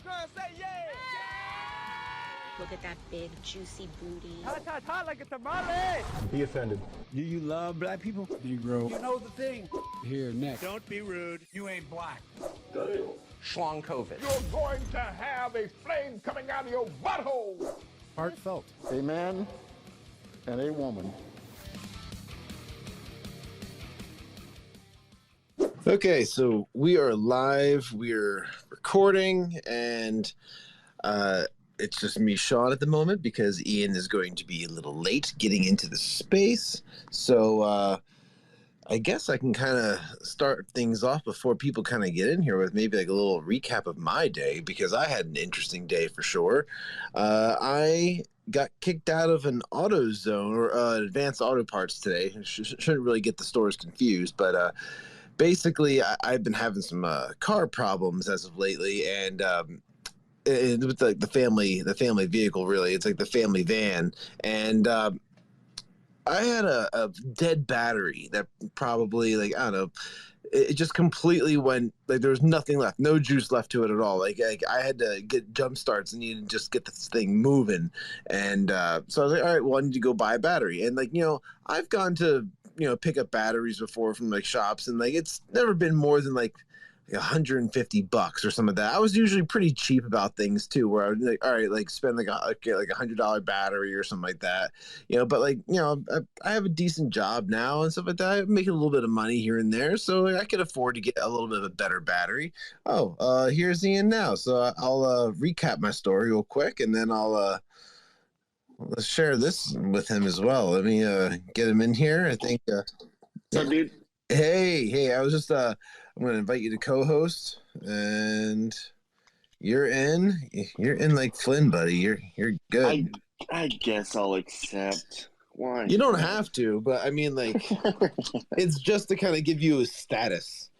girls say yeah. Look at that big, juicy booty. Hot like a tamale. Be offended. Do you love black people? Negro. You know the thing. Here, next. Don't be rude. You ain't black. Shawn Cav. You're going to have a flame coming out of your butthole. Heartfelt. A man and a woman. Okay, so we are live. We're recording, and it's just me, Shawn, at the moment because Ian is going to be a little late getting into the space. So I guess I can kind of start things off before people kind of get in here with maybe like a little recap of my day, because I had an interesting day for sure. I got kicked out of an AutoZone or Advanced Auto Parts today. Shouldn't really get the stores confused, but basically I've been having some car problems as of lately, and with the family vehicle, really, it's like the family van, and I had a dead battery that probably, like, I don't know, it just completely went, like, there was nothing left, no juice left to it at all. Like I had to get jump starts and needed to just get this thing moving, and so I was like, all right, well, I need to go buy a battery. And, like, I've gone to pick up batteries before from like shops, and like it's never been more than like $150 or some of that. I was usually pretty cheap about things too, where I would like, all right, like spend like $100 battery or something like that, but like, I have a decent job now and stuff like that. I make a little bit of money here and there, so like, I could afford to get a little bit of a better battery. Here's Ian now, so I'll recap my story real quick, and then let's share this with him as well. Let me get him in here. I think. What's up, dude? Hey! I was just I'm going to invite you to co-host, and you're in. You're in like Flynn, buddy. You're good. I guess I'll accept. Why? You don't have to, but I mean, like, it's just to kind of give you a status.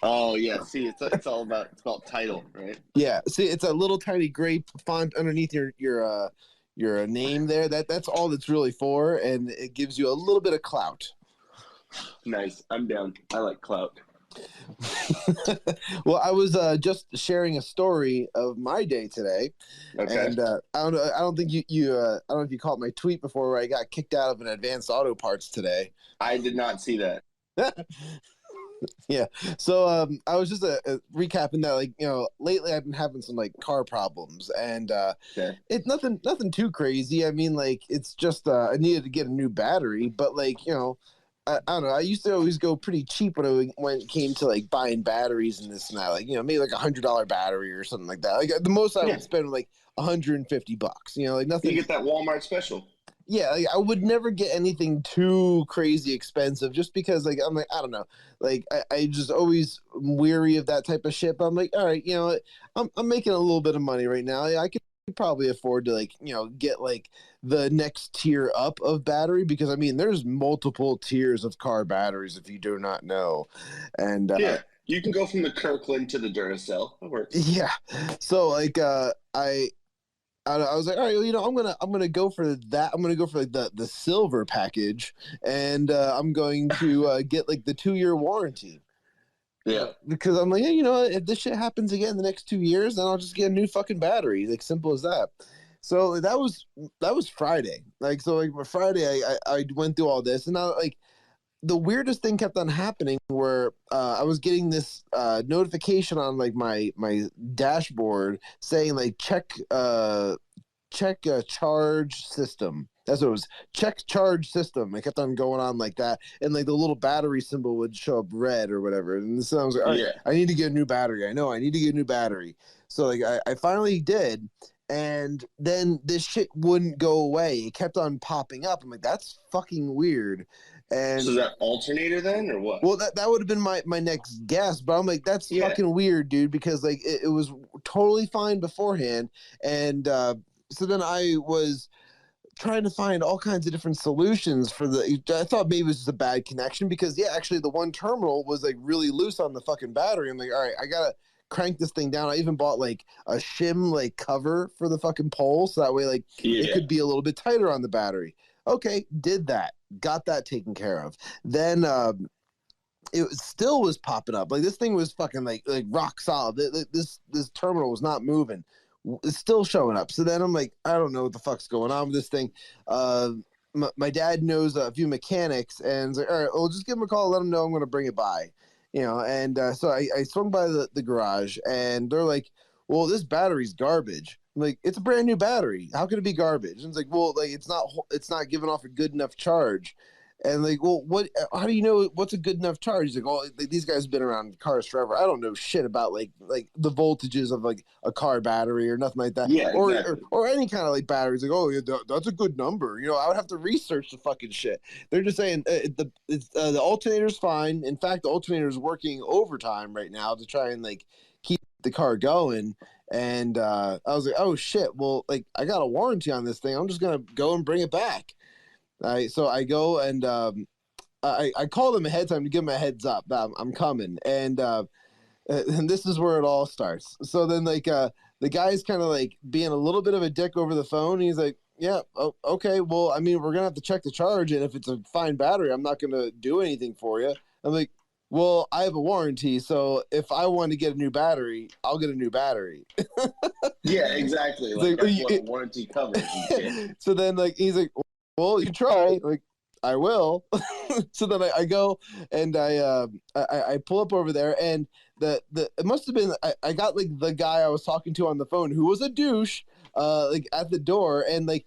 Oh yeah, see, it's all about title, right? Yeah, see, it's a little tiny gray font underneath your name there. That's all that's really for, and it gives you a little bit of clout. Nice, I'm down. I like clout. Well, I was just sharing a story of my day today, and I don't think you I don't know if you caught my tweet before where I got kicked out of an Advanced Auto Parts today. I did not see that. Yeah, so I was just recapping that, like, lately I've been having some like car problems, and it's nothing too crazy. I mean, like, it's just I needed to get a new battery, but like, I don't know. I used to always go pretty cheap when it came to like buying batteries and this and that. Like, maybe like $100 battery or something like that. Like the most I would spend like $150. Like nothing. You get that Walmart special. Yeah, like, I would never get anything too crazy expensive, just because like I'm like, I don't know, like I just always weary of that type of shit. But I'm like, all right, I'm making a little bit of money right now. I could probably afford to like get like the next tier up of battery, because I mean there's multiple tiers of car batteries if you do not know, and yeah, you can go from the Kirkland to the Duracell. That works. Yeah, so like I was like, all right, well, I'm gonna go for that. I'm gonna go for like the silver package, and I'm going to get like the 2-year warranty. Yeah, because I'm like, if this shit happens again in the next 2 years, then I'll just get a new fucking battery. Like, simple as that. So that was Friday. Like, so like Friday, I went through all this, and like the weirdest thing kept on happening where I was getting this notification on like my dashboard saying like check charge system. That's what it was. Check charge system. It kept on going on like that, and like the little battery symbol would show up red or whatever. And so I was like, all right, I need to get a new battery. I know I need to get a new battery. So like I finally did, and then this shit wouldn't go away. It kept on popping up. I'm like, that's fucking weird. And so is that alternator then, or what? Well, that would have been my next guess, but I'm like, that's fucking weird, dude, because like it was totally fine beforehand, and so then I was trying to find all kinds of different solutions for I thought maybe it was just a bad connection, because actually the one terminal was like really loose on the fucking battery. I'm like, all right, I gotta crank this thing down. I even bought like a shim like cover for the fucking pole, so that way like it could be a little bit tighter on the battery. Okay, did that, got that taken care of. Then it still was popping up. Like, this thing was fucking like rock solid. This terminal was not moving. It's still showing up. So then I'm like, I don't know what the fuck's going on with this thing. My dad knows a few mechanics, and it's like, all right, well, just give him a call, let him know I'm going to bring it by, you know. And so I swung by the garage, and they're like, well, this battery's garbage. I'm like, it's a brand new battery. How could it be garbage? And it's like, well, like it's not giving off a good enough charge. And like, well, how do you know what's a good enough charge? He's like, oh, these guys have been around cars forever. I don't know shit about like the voltages of like a car battery or nothing like that. Yeah, exactly. or any kind of like batteries. Like, oh, yeah, that's a good number. You know, I would have to research the fucking shit. They're just saying the alternator's fine. In fact, the alternator's working overtime right now to try and like keep the car going. And I was like, oh shit, well, like I got a warranty on this thing. I'm just gonna go and bring it back. So I go and I call them ahead of time to give them a heads up that I'm coming, and this is where it all starts. So then like the guy's kind of like being a little bit of a dick over the phone. He's like, yeah, okay, well, I mean, we're gonna have to check the charge, and if it's a fine battery, I'm not gonna do anything for you. I'm like, well, I have a warranty, so if I want to get a new battery, I'll get a new battery. Yeah, exactly. Like that's what warranty covers. So then like he's like, well, you try. Like, I will. So then I go and I pull up over there, and it must have been I got like the guy I was talking to on the phone who was a douche, like at the door, and like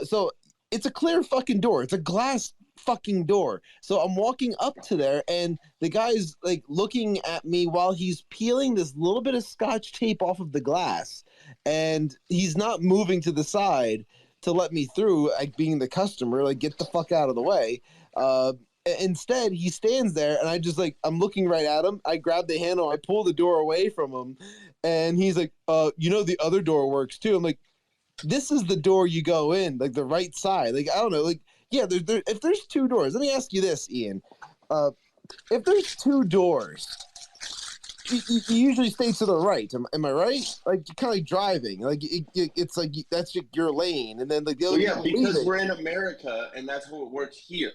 so it's a clear fucking door. It's a glass fucking door. So I'm walking up to there, and the guy's like looking at me while he's peeling this little bit of scotch tape off of the glass, and he's not moving to the side to let me through, like being the customer, like get the fuck out of the way. Instead, he stands there, and I just like, I'm looking right at him. I grab the handle, I pull the door away from him, and he's like, you know, the other door works too. I'm like, this is the door you go in, like the right side. Like, I don't know, like, yeah, if there's two doors, let me ask you this, Ian. If there's two doors, you usually stay to the right. Am I right? Like, you're kind of like driving. Like, it's like that's your lane, and then like the other. Well, yeah, because we're in America, and that's how it works here.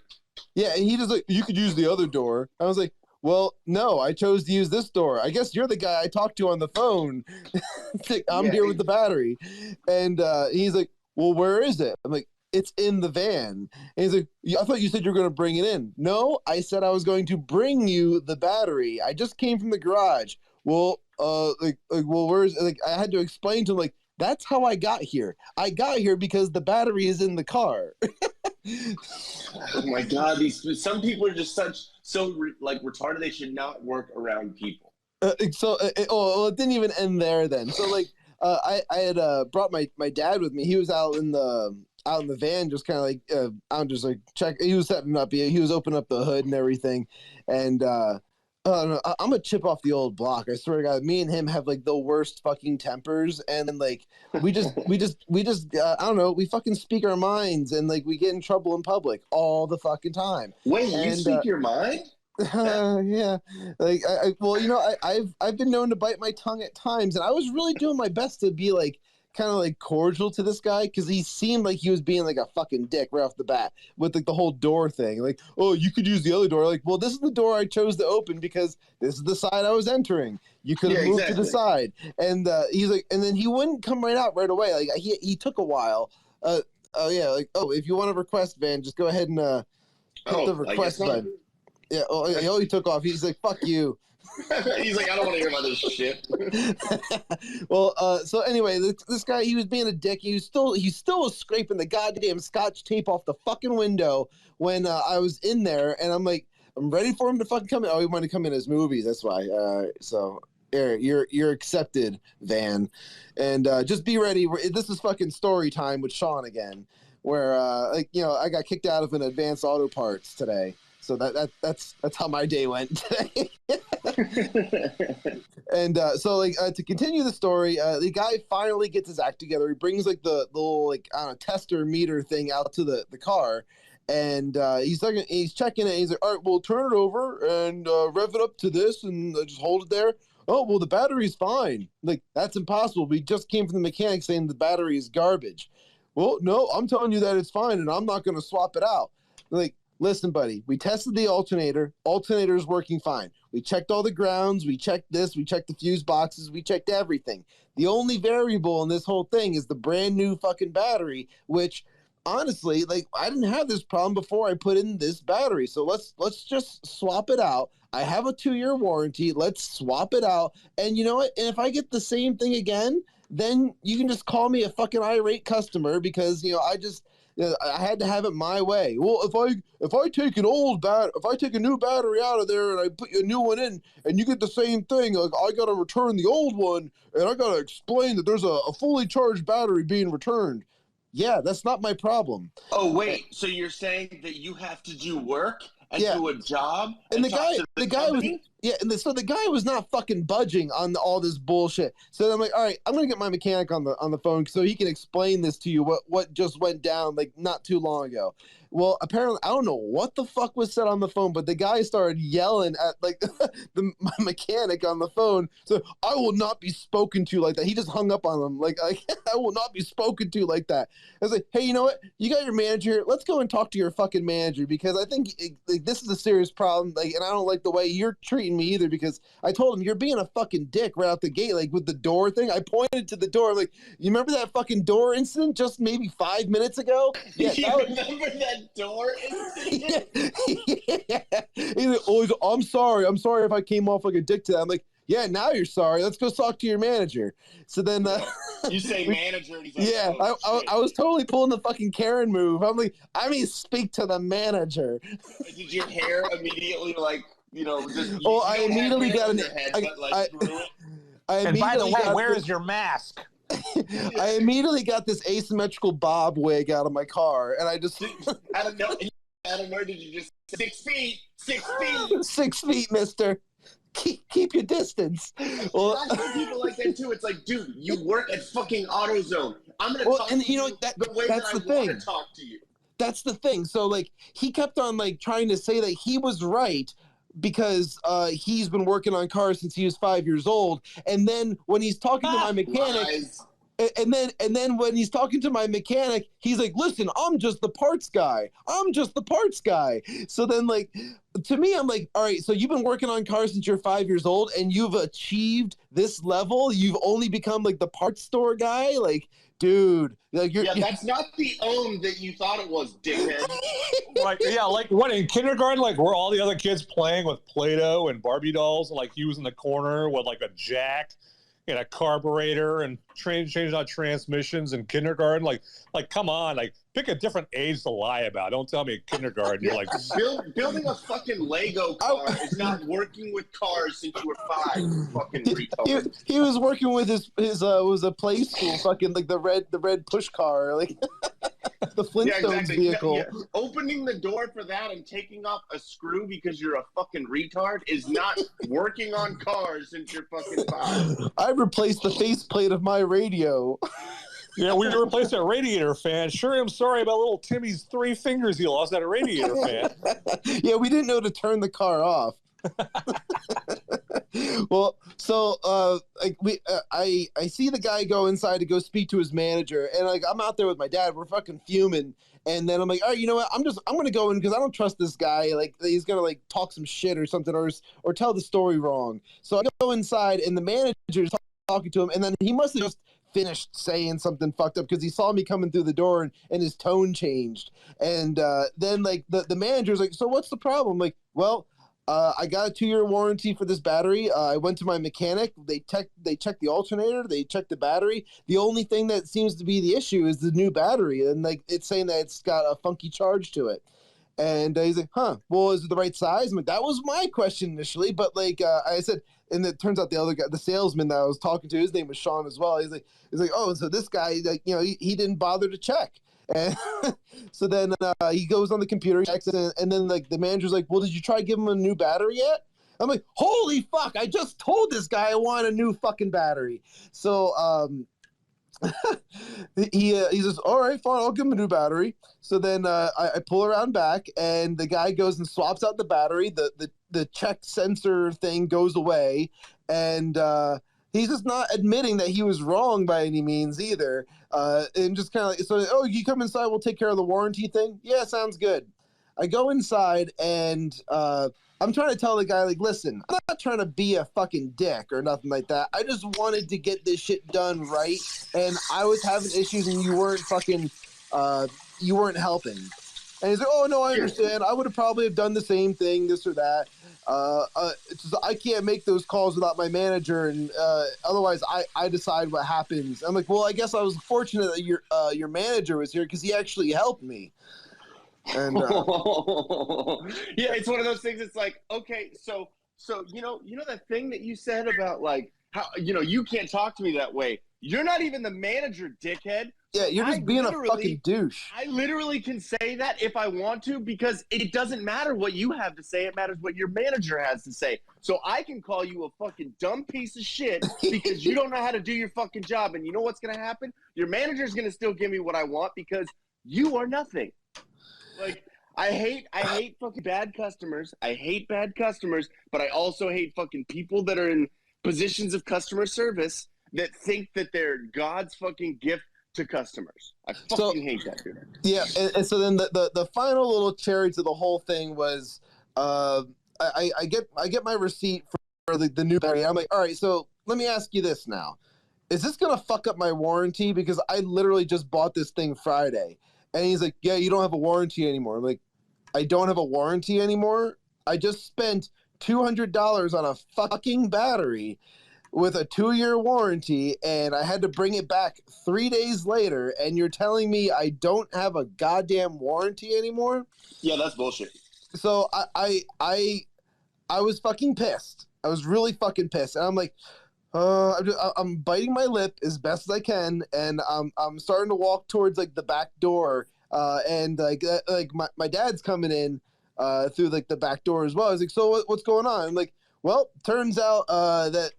Yeah, and he just like, you could use the other door. I was like, well, no, I chose to use this door. I guess you're the guy I talked to on the phone. I'm here with the battery, and he's like, well, where is it? I'm like, it's in the van. And he's like, I thought you said you were going to bring it in. No, I said I was going to bring you the battery. I just came from the garage. Well, well, where's, like, I had to explain to him, like, that's how I got here. I got here because the battery is in the car. Oh my God. Some people are just so retarded. They should not work around people. It didn't even end there then. So like, I had brought my dad with me. He was out in the van, just kind of like I'm just like check. He was setting up. He was opening up the hood and everything, and I'm gonna chip off the old block. I swear to God, me and him have like the worst fucking tempers, and then like we just I don't know. We fucking speak our minds, and like we get in trouble in public all the fucking time. Wait, you speak your mind? Yeah, like well, you know, I've been known to bite my tongue at times, and I was really doing my best to be like kind of like cordial to this guy, because he seemed like he was being like a fucking dick right off the bat with like the whole door thing. Like, oh, you could use the other door. Like, well, this is the door I chose to open because this is the side I was entering. You could have moved to the side. And he's like, and then he wouldn't come right out right away. Like he took a while. If you want to request, Van, just go ahead and hit the request button. Yeah, he took off. He's like, fuck you. He's like, I don't want to hear about this shit. Well, so anyway, this guy, he was being a dick. He still was scraping the goddamn scotch tape off the fucking window when I was in there, and I'm like, I'm ready for him to fucking come in. Oh, he wanted to come in his movies. That's why. So you're accepted, Van, and just be ready. This is fucking story time with Shawn again, where I got kicked out of an Advanced Auto Parts today. So that's how my day went today. And to continue the story, the guy finally gets his act together. He brings like the little like tester meter thing out to the car, and he's checking it. He's like, all right, well, turn it over and rev it up to this, and just hold it there. Oh, well, the battery's fine. Like, that's impossible. We just came from the mechanic saying the battery is garbage. Well, no, I'm telling you that it's fine, and I'm not going to swap it out. Like, listen, buddy, we tested the alternator. Alternator is working fine. We checked all the grounds. We checked this. We checked the fuse boxes. We checked everything. The only variable in this whole thing is the brand new fucking battery, which honestly, like, I didn't have this problem before I put in this battery. So let's just swap it out. I have a 2-year warranty. Let's swap it out. And you know what? And if I get the same thing again, then you can just call me a fucking irate customer because, you know, I had to have it my way. Well, if I take a new battery out of there and I put a new one in and you get the same thing, like, I got to return the old one and I got to explain that there's a fully charged battery being returned. Yeah, that's not my problem. Oh, wait. So you're saying that you have to do work and do a job? And the guy was not fucking budging on all this bullshit. So I'm like, all right, I'm gonna get my mechanic on the phone so he can explain this to you, what just went down like not too long ago. Well, apparently, I don't know what the fuck was said on the phone, but the guy started yelling at like my mechanic on the phone. So I will not be spoken to like that. He just hung up on him. Like, I will not be spoken to like that. I was like, hey, you know what? You got your manager. Let's go and talk to your fucking manager because I think this is a serious problem. Like, and I don't like the way you're treating me either because I told him you're being a fucking dick right out the gate, like with the door thing. I pointed to the door. I'm like, you remember that fucking door incident just maybe 5 minutes ago? Yeah, remember that door incident? Yeah. He's like, oh, I'm sorry if I came off like a dick to that. I'm like, yeah, now you're sorry. Let's go talk to your manager. So then you say manager and he's like, yeah, oh, I was totally pulling the fucking Karen move. I'm like, I mean, speak to the manager. Did your hair immediately like, you know, just I immediately got an head, I, but, like, I, screw it? And by the way, where is your mask? I immediately got this asymmetrical bob wig out of my car, and I just I don't know. Did you just 6 feet? 6 feet. 6 feet, mister. Keep your distance. Well, I see people like that too. It's like, dude, you work at fucking AutoZone. I'm gonna talk to you the way that I want to talk to you. That's the thing. So like, he kept on like trying to say that he was right because he's been working on cars since he was 5 years old. And then when he's talking to my mechanic, and then when he's talking to my mechanic, he's like, listen, I'm just the parts guy. So then like, to me, I'm like, all right, so you've been working on cars since you're 5 years old and you've achieved this level. You've only become like the parts store guy. Like, dude, like that's not the own that you thought it was, dickhead. Like, yeah, like what in kindergarten, like were all the other kids playing with Play-Doh and Barbie dolls, and like he was in the corner with like a jack and a carburetor and changing out transmissions in kindergarten. Like, come on, like pick a different age to lie about. Don't tell me in kindergarten you're like building a fucking Lego car is not working with cars since you were 5. You fucking retard. He was working with his was a play school fucking like the red push car, like the Flintstones vehicle. Yeah. Opening the door for that and taking off a screw because you're a fucking retard is not working on cars since you're fucking 5. I replaced the faceplate of my radio. Yeah, we replaced that radiator fan. Sure, I'm sorry about little Timmy's 3 fingers he lost, that radiator fan. Yeah, we didn't know to turn the car off. Well, so I see the guy go inside to go speak to his manager, and like I'm out there with my dad. We're fucking fuming, and then I'm like, all right, you know what? I'm gonna go in because I don't trust this guy. Like he's gonna like talk some shit or something, or tell the story wrong. So I go inside, and the manager's talking to him, and then he must have just finished saying something fucked up because he saw me coming through the door and his tone changed. And then like the manager's like, so what's the problem? Like, well, I got a 2-year warranty for this battery. I went to my mechanic. They checked the alternator. They checked the battery. The only thing that seems to be the issue is the new battery. And like it's saying that it's got a funky charge to it. And he's like, well, is it the right size? I'm like, that was my question initially. But like I said, and it turns out the other guy, the salesman that I was talking to, his name was Shawn as well. He's like, oh, so this guy, like, you know, he didn't bother to check. And so then he goes on the computer, checks it, and then like the manager's like, well, did you try giving him a new battery yet? I'm like, holy fuck, I just told this guy I want a new fucking battery. So he says, all right, fine, I'll give him a new battery. So then I pull around back, and the guy goes and swaps out the battery. The check sensor thing goes away, and he's just not admitting that he was wrong by any means either. And just kind of like, so, oh, you come inside, we'll take care of the warranty thing. Yeah, sounds good. I go inside and I'm trying to tell the guy, like, listen, I'm not trying to be a fucking dick or nothing like that. I just wanted to get this shit done right, and I was having issues, and you weren't fucking, you weren't helping. And he's like, oh, no, I understand. I would have probably have done the same thing, this or that. It's just, I can't make those calls without my manager, and otherwise I decide what happens. I'm like, well, I guess I was fortunate that your manager was here because he actually helped me. And yeah, it's one of those things. It's like, okay, so you know that thing that you said about like how you can't talk to me that way. You're not even the manager, dickhead. Yeah, you're just being a fucking douche. I literally can say that if I want to, because it doesn't matter what you have to say. It matters what your manager has to say. So I can call you a fucking dumb piece of shit because you don't know how to do your fucking job. And you know what's going to happen? Your manager's going to still give me what I want because you are nothing. Like, I hate fucking bad customers. I hate bad customers, but I also hate fucking people that are in positions of customer service that think that they're God's fucking gift to customers. I fucking hate that, dude. Yeah, and so then the final little cherry to the whole thing was I get my receipt for the new battery. I'm like, all right, so let me ask you this now. Is this gonna fuck up my warranty? Because I literally just bought this thing Friday. And he's like, yeah, you don't have a warranty anymore. I'm like, I don't have a warranty anymore? I just spent $200 on a fucking battery with a 2-year warranty, and I had to bring it back 3 days later, and you're telling me I don't have a goddamn warranty anymore? Yeah, that's bullshit. So I was fucking pissed. I was really fucking pissed. And I'm like, I'm biting my lip as best as I can, and I'm starting to walk towards like the back door, and like my dad's coming in through like the back door as well. I was like, so what's going on? I'm like, well, turns out that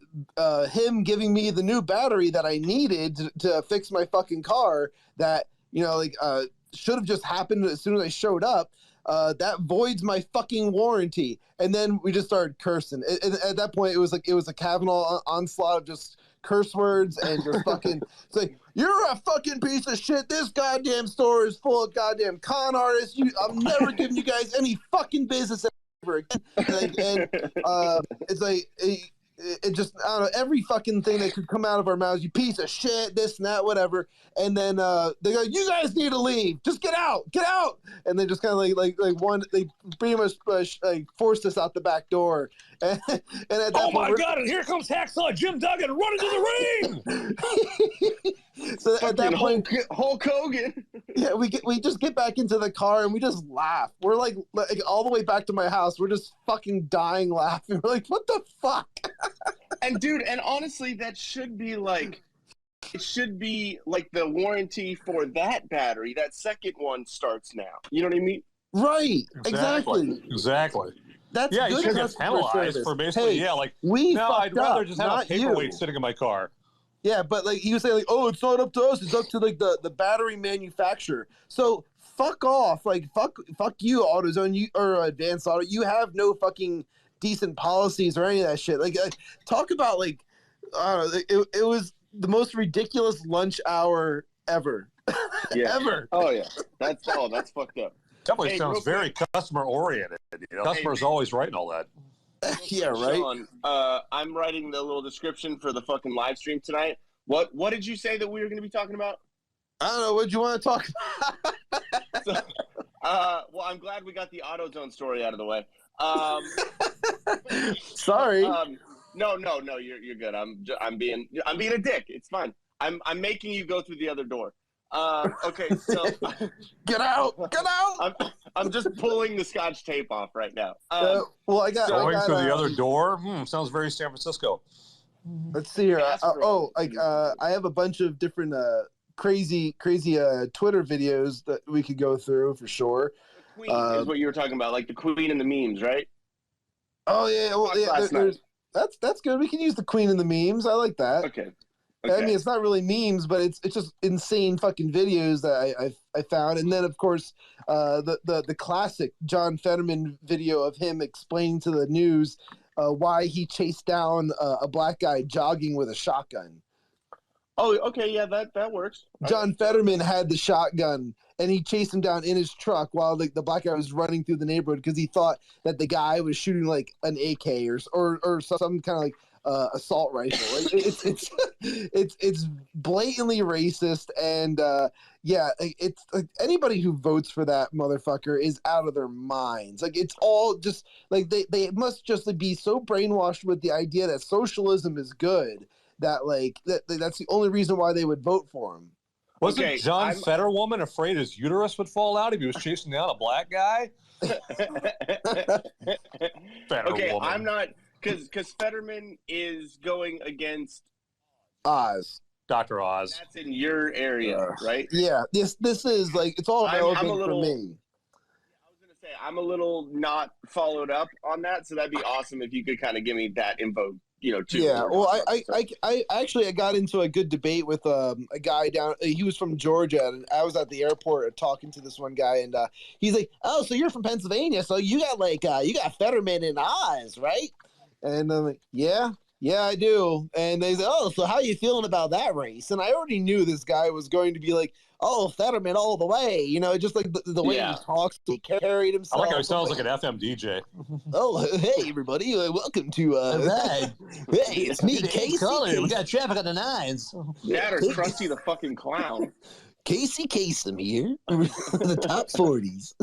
him giving me the new battery that I needed to fix my fucking car that should have just happened as soon as I showed up. That voids my fucking warranty. And then we just started cursing. At that point, it was a Cavanaugh onslaught of just curse words and just fucking. It's like, you're a fucking piece of shit. This goddamn store is full of goddamn con artists. I'm never giving you guys any fucking business ever again. And it's like. It just, I don't know, every fucking thing that could come out of our mouths, you piece of shit, this and that, whatever. And then they go, you guys need to leave. Just get out. And they just kind of they pretty much forced us out the back door. And at that oh my God, and here comes Hacksaw Jim Duggan running to the ring. So at that point, Hulk Hogan. Yeah, we just get back into the car and we just laugh. We're like all the way back to my house. We're just fucking dying laughing. We're like, what the fuck? And dude, and honestly, that should be like, it should be like the warranty for that battery. That second one starts now. You know what I mean? Right. Exactly. That's you good should get penalized for basically, I'd rather just have a paperweight sitting in my car. Yeah, but like you say, like, oh, it's not up to us. It's up to like the battery manufacturer. So fuck off. Like fuck you, AutoZone, or Advanced Auto. You have no fucking decent policies or any of that shit. Like talk about like, I don't know. It was the most ridiculous lunch hour ever. Yeah. Ever. Oh yeah. That's fucked up. Definitely sounds very customer oriented. Customer's always right and all that. Yeah, right. Shawn, I'm writing the little description for the fucking live stream tonight. What did you say that we were going to be talking about? I don't know. What do you want to talk about? Well, I'm glad we got the AutoZone story out of the way. Sorry. No, you're good. I'm being a dick. It's fine. I'm making you go through the other door. Okay, so get out! I'm just pulling the scotch tape off right now. Well, I got going through the other door. Sounds very San Francisco. Let's see here. I have a bunch of different crazy Twitter videos that we could go through for sure. The Queen is what you were talking about, like the Queen and the memes, right? Oh yeah, well, yeah. That's good. We can use the Queen and the memes. I like that. Okay. I mean, it's not really memes, but it's just insane fucking videos that I found. And then, of course, the classic John Fetterman video of him explaining to the news why he chased down a black guy jogging with a shotgun. Oh, okay, yeah, that works. John Fetterman had the shotgun, and he chased him down in his truck while the black guy was running through the neighborhood because he thought that the guy was shooting like an AK or some kind of like assault rifle. Like, it's blatantly racist, and it's like anybody who votes for that motherfucker is out of their minds. Like, it's all just like they must just be so brainwashed with the idea that socialism is good that like that's the only reason why they would vote for him. Wasn't John Fetterwoman afraid his uterus would fall out if he was chasing down a black guy? Okay, I'm not, because Fetterman is going against Oz. Dr. Oz. That's in your area, right? Yeah, this is like, it's all relevant for me. I was going to say, I'm a little not followed up on that, so that'd be awesome if you could kind of give me that info, too. Yeah, well, I actually got into a good debate with a guy down. He was from Georgia, and I was at the airport talking to this one guy, and he's like, "Oh, so you're from Pennsylvania? So you got you got Fetterman and Oz, right?" And I'm like, "Yeah, I do." And they said, "Oh, so how you feeling about that race?" And I already knew this guy was going to be like, "Oh, Fetterman all the way," just like the way he talks, he carried himself. I like how he sounds like an FM DJ. Oh, hey everybody, welcome to right. Hey, it's me, Casey. We got traffic on the 9s. That or Krusty the fucking Clown. Casey Kasem here, the top 40s.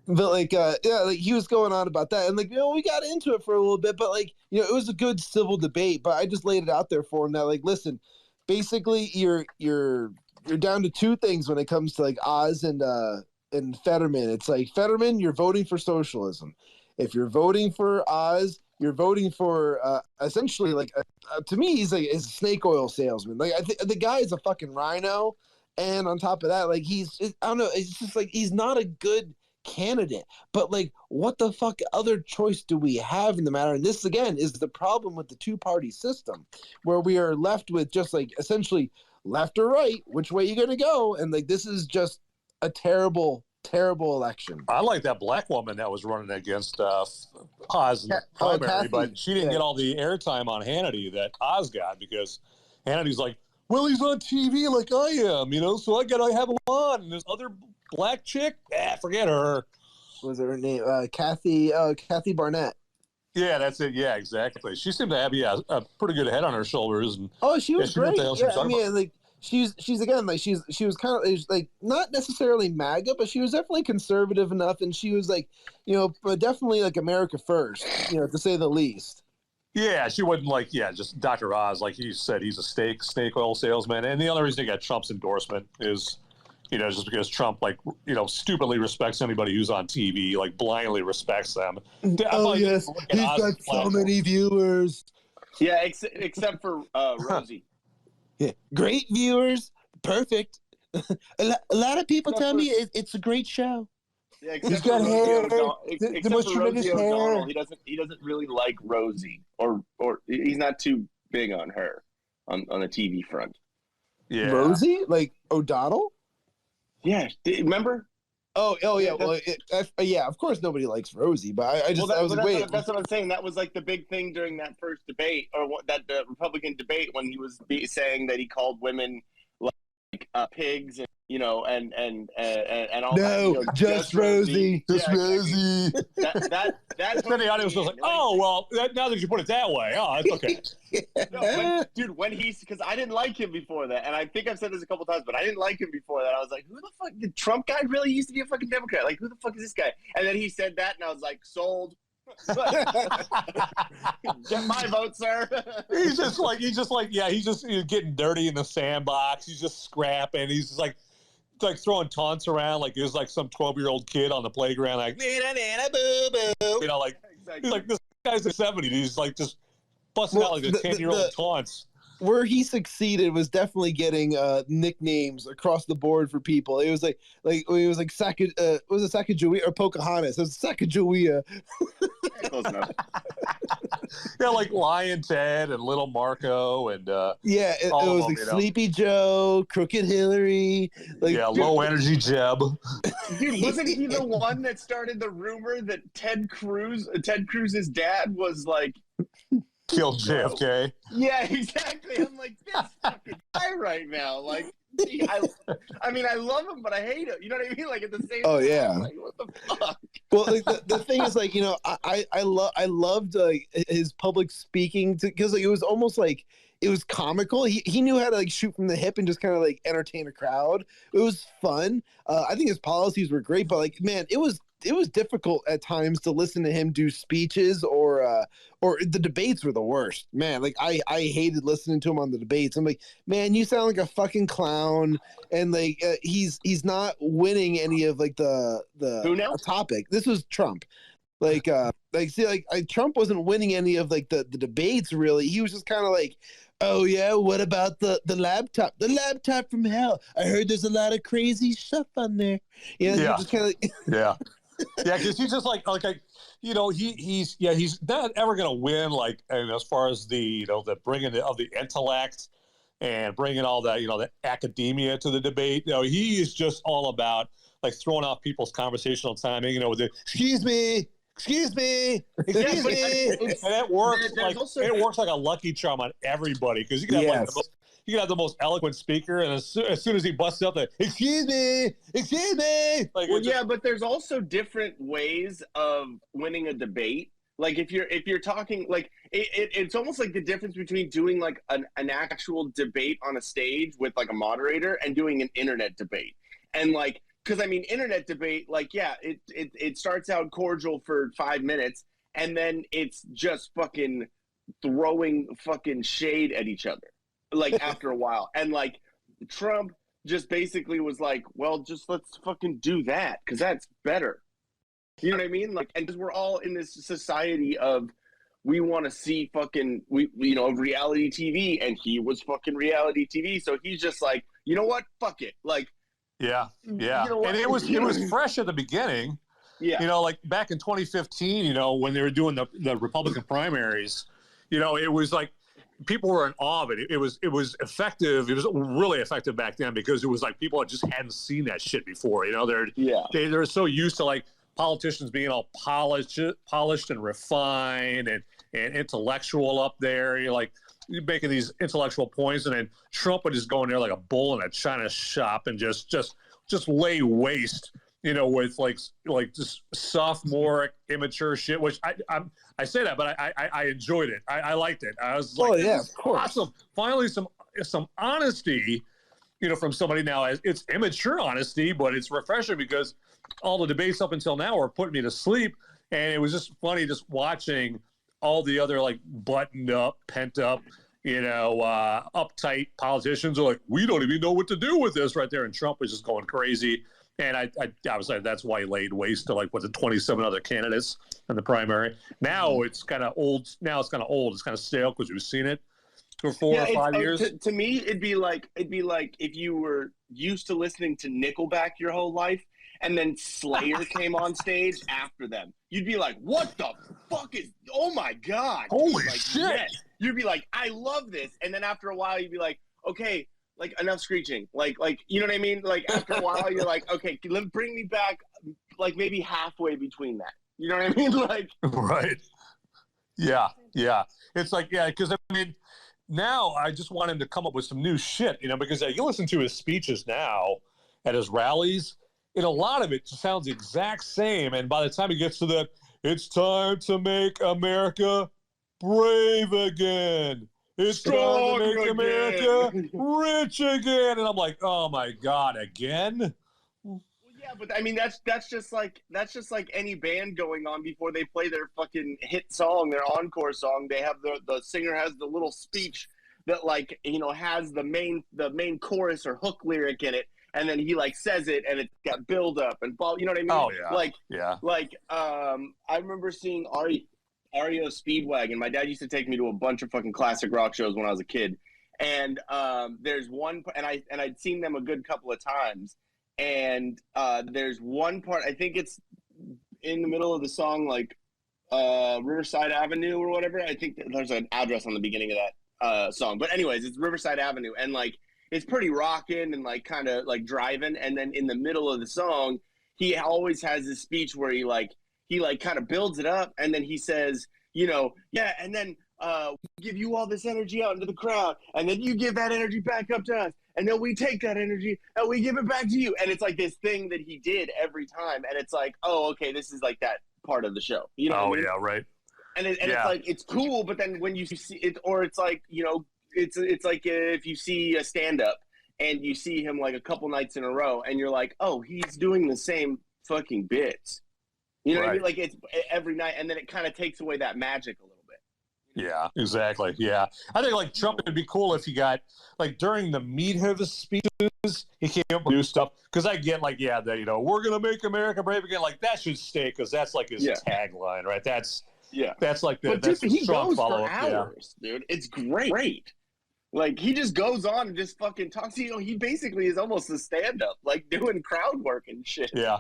But like, like he was going on about that, and like, we got into it for a little bit, but like, it was a good civil debate. But I just laid it out there for him that, like, listen, basically, you're down to two things when it comes to like Oz and Fetterman. It's like, Fetterman, you're voting for socialism. If you're voting for Oz, you're voting for essentially like to me, he's a snake oil salesman. Like, the guy is a fucking rhino, and on top of that, like, I don't know, it's just like he's not a good candidate. But like, what the fuck other choice do we have in the matter? And this again is the problem with the two-party system, where we are left with just like essentially left or right, which way you gonna go? And like, this is just a terrible election. I like that black woman that was running against Oz in the primary, Kathy. but she didn't get all the airtime on Hannity that Oz got, because Hannity's like, well, he's on TV like I am, so I gotta have him on. And this other black chick, forget her. What was her name? Kathy Barnett. Yeah, that's it. Yeah, exactly. She seemed to have a pretty good head on her shoulders. And she was great. Yeah, I mean, like, she's again, like, she was kind of like not necessarily MAGA, but she was definitely conservative enough, and she was like, but definitely like America first, to say the least. Yeah, she wasn't like, just Dr. Oz, like he said, he's a snake oil salesman. And the other reason he got Trump's endorsement is, just because Trump, like, stupidly respects anybody who's on TV, like blindly respects them. Oh, yes, he's got so many viewers. Yeah, except for Rosie. Yeah, great viewers, perfect. A lot of people tell me it's a great show. Yeah, he's got hair. The most tremendous hair. He doesn't really like Rosie, or he's not too big on her on the TV front. Yeah, Rosie, like O'Donnell. Yeah, remember? Oh yeah. Well, of course nobody likes Rosie, but I just that's what I'm saying. That was like the big thing during that first debate, or the Republican debate, when he was saying that he called women like pigs, and and all that. No, just Rosie. Just Rosie. That's then the audience was like, oh, well, now that you put it that way, that's okay. When he's, because I didn't like him before that, and I think I've said this a couple times, but I didn't like him before that. I was like, who the fuck, the Trump guy really used to be a fucking Democrat? Like, who the fuck is this guy? And then he said that, and I was like, sold. Get my vote, sir. He's getting dirty in the sandbox. He's just scrapping. He's just like throwing taunts around like there's like some 12-year-old kid on the playground, like like exactly. He's like, this guy's in the 70s. He's like just busting out like the 10-year-old taunts. Where he succeeded was definitely getting nicknames across the board for people. It was like it was like was it Sacagawea or Pocahontas? It was Sacagawea. Close enough. Yeah, like Lion Ted and Little Marco and it was like Sleepy Joe, Crooked Hillary, Low Energy Jeb. Dude, wasn't he the one that started the rumor that Ted Cruz's dad was like killed JFK? Yeah, exactly. I'm like, this fucking right now. Like, I mean, I love him, but I hate him. You know what I mean? Like at the same Oh time, yeah. like, what the fuck? Well, like, the thing is, like, you know, I loved his public speaking because like, it was almost like it was comical. He knew how to like shoot from the hip and just kind of like entertain a crowd. It was fun. I think his policies were great, but like, man, it was difficult at times to listen to him do speeches or the debates were the worst, man. Like I hated listening to him on the debates. I'm like, man, you sound like a fucking clown. And like, he's not winning any of like the Who now? topic. This was Trump. Trump wasn't winning any of like the debates really. He was just kind of like, oh yeah, what about the laptop? The laptop from hell. I heard there's a lot of crazy stuff on there. You know, Yeah. just kind of Yeah. Yeah, because he's just like you know, he's not ever gonna win like, and as far as the, you know, the bringing of the intellect and bringing all that, you know, the academia to the debate. You know, he is just all about like throwing off people's conversational timing. You know, with the excuse me, excuse me, and it works it works like a lucky charm on everybody because you can have like you can have the most eloquent speaker, and as soon as he busts up the excuse me, like, well, yeah, but there's also different ways of winning a debate. Like if you're talking like it's almost like the difference between doing like an actual debate on a stage with like a moderator and doing an internet debate. And like, because I mean, internet debate, like, yeah, it starts out cordial for 5 minutes and then it's just fucking throwing fucking shade at each other. Like after a while. And like Trump just basically was like, well, just let's fucking do that because that's better. You know what I mean? Like, and because we're all in this society of we want to see fucking reality TV, and he was fucking reality TV, so he's just like, you know what? Fuck it. Like, yeah. You know what? And it was fresh at the beginning. Yeah. You know, like back in 2015, you know, when they were doing the Republican primaries, you know, it was like people were in awe of it. It was effective. It was really effective back then because it was like people just hadn't seen that shit before. You know, they're so used to like politicians being all polished and refined and intellectual up there. You're like, you're making these intellectual points, and then Trump would just go in there like a bull in a china shop and just lay waste, you know, with like just sophomoric, immature shit. Which I say that, but I enjoyed it. I liked it. I was like, yeah, this is awesome. Finally, some honesty, you know, from somebody. Now it's immature honesty, but it's refreshing because all the debates up until now are putting me to sleep, and it was just funny just watching all the other like buttoned up, pent up, you know, uptight politicians are like, we don't even know what to do with this right there, and Trump was just going crazy. And I was like, that's why he laid waste to like 27 other candidates in the primary. Now it's kind of old. It's kind of stale because we've seen it for 4 or 5 years. To me, it'd be like if you were used to listening to Nickelback your whole life, and then Slayer came on stage after them. You'd be like, what the fuck is? Oh my god! Holy like, shit! Yes. You'd be like, I love this, and then after a while, you'd be like, okay. Like enough screeching, like you know what I mean. Like after a while, you're like, okay, bring me back, like maybe halfway between that. You know what I mean? Like, right? Yeah. It's like, yeah, because I mean, now I just want him to come up with some new shit, you know, because you listen to his speeches now at his rallies, and a lot of it sounds the exact same. And by the time he gets to the, it's time to make America brave again. It's time to make America rich again, and I'm like, oh my god, again? Well, yeah, but I mean, that's just like any band going on before they play their fucking hit song, their encore song. They have the singer has the little speech that like, you know, has the main chorus or hook lyric in it, and then he like says it, and it's got build up and ball. You know what I mean? Oh yeah. I remember seeing REO Speedwagon. My dad used to take me to a bunch of fucking classic rock shows when I was a kid, and there's one, and I'd seen them a good couple of times, and there's one part, I think it's in the middle of the song, like Riverside Avenue or whatever. I think there's an address on the beginning of that song, but anyways, it's Riverside Avenue, and like it's pretty rocking and like kind of like driving, and then in the middle of the song, he always has this speech where he kind of builds it up, and then he says, you know, yeah, and then we give you all this energy out into the crowd, and then you give that energy back up to us, and then we take that energy and we give it back to you. And it's like this thing that he did every time, and it's like, oh, okay, this is like that part of the show. You know? Oh, what I mean? yeah, right. And it's like, it's cool, but then when you see it, or it's like, you know, it's like if you see a stand-up and you see him like a couple nights in a row, and you're like, oh, he's doing the same fucking bits. You know what I mean? Like, it's every night, and then it kind of takes away that magic a little bit. Yeah, exactly. Yeah. I think, like, Trump would be cool if he got, like, during the meat of his speeches, he came up with new stuff. Because I get, like, yeah, that, you know, we're going to make America brave again. Like, that should stay, because that's, like, his tagline, right? That's like the, but that's dude, the he strong goes follow-up. for hours, dude. It's great. Like, he just goes on and just fucking talks. You know, he basically is almost a stand-up, like doing crowd work and shit. Yeah.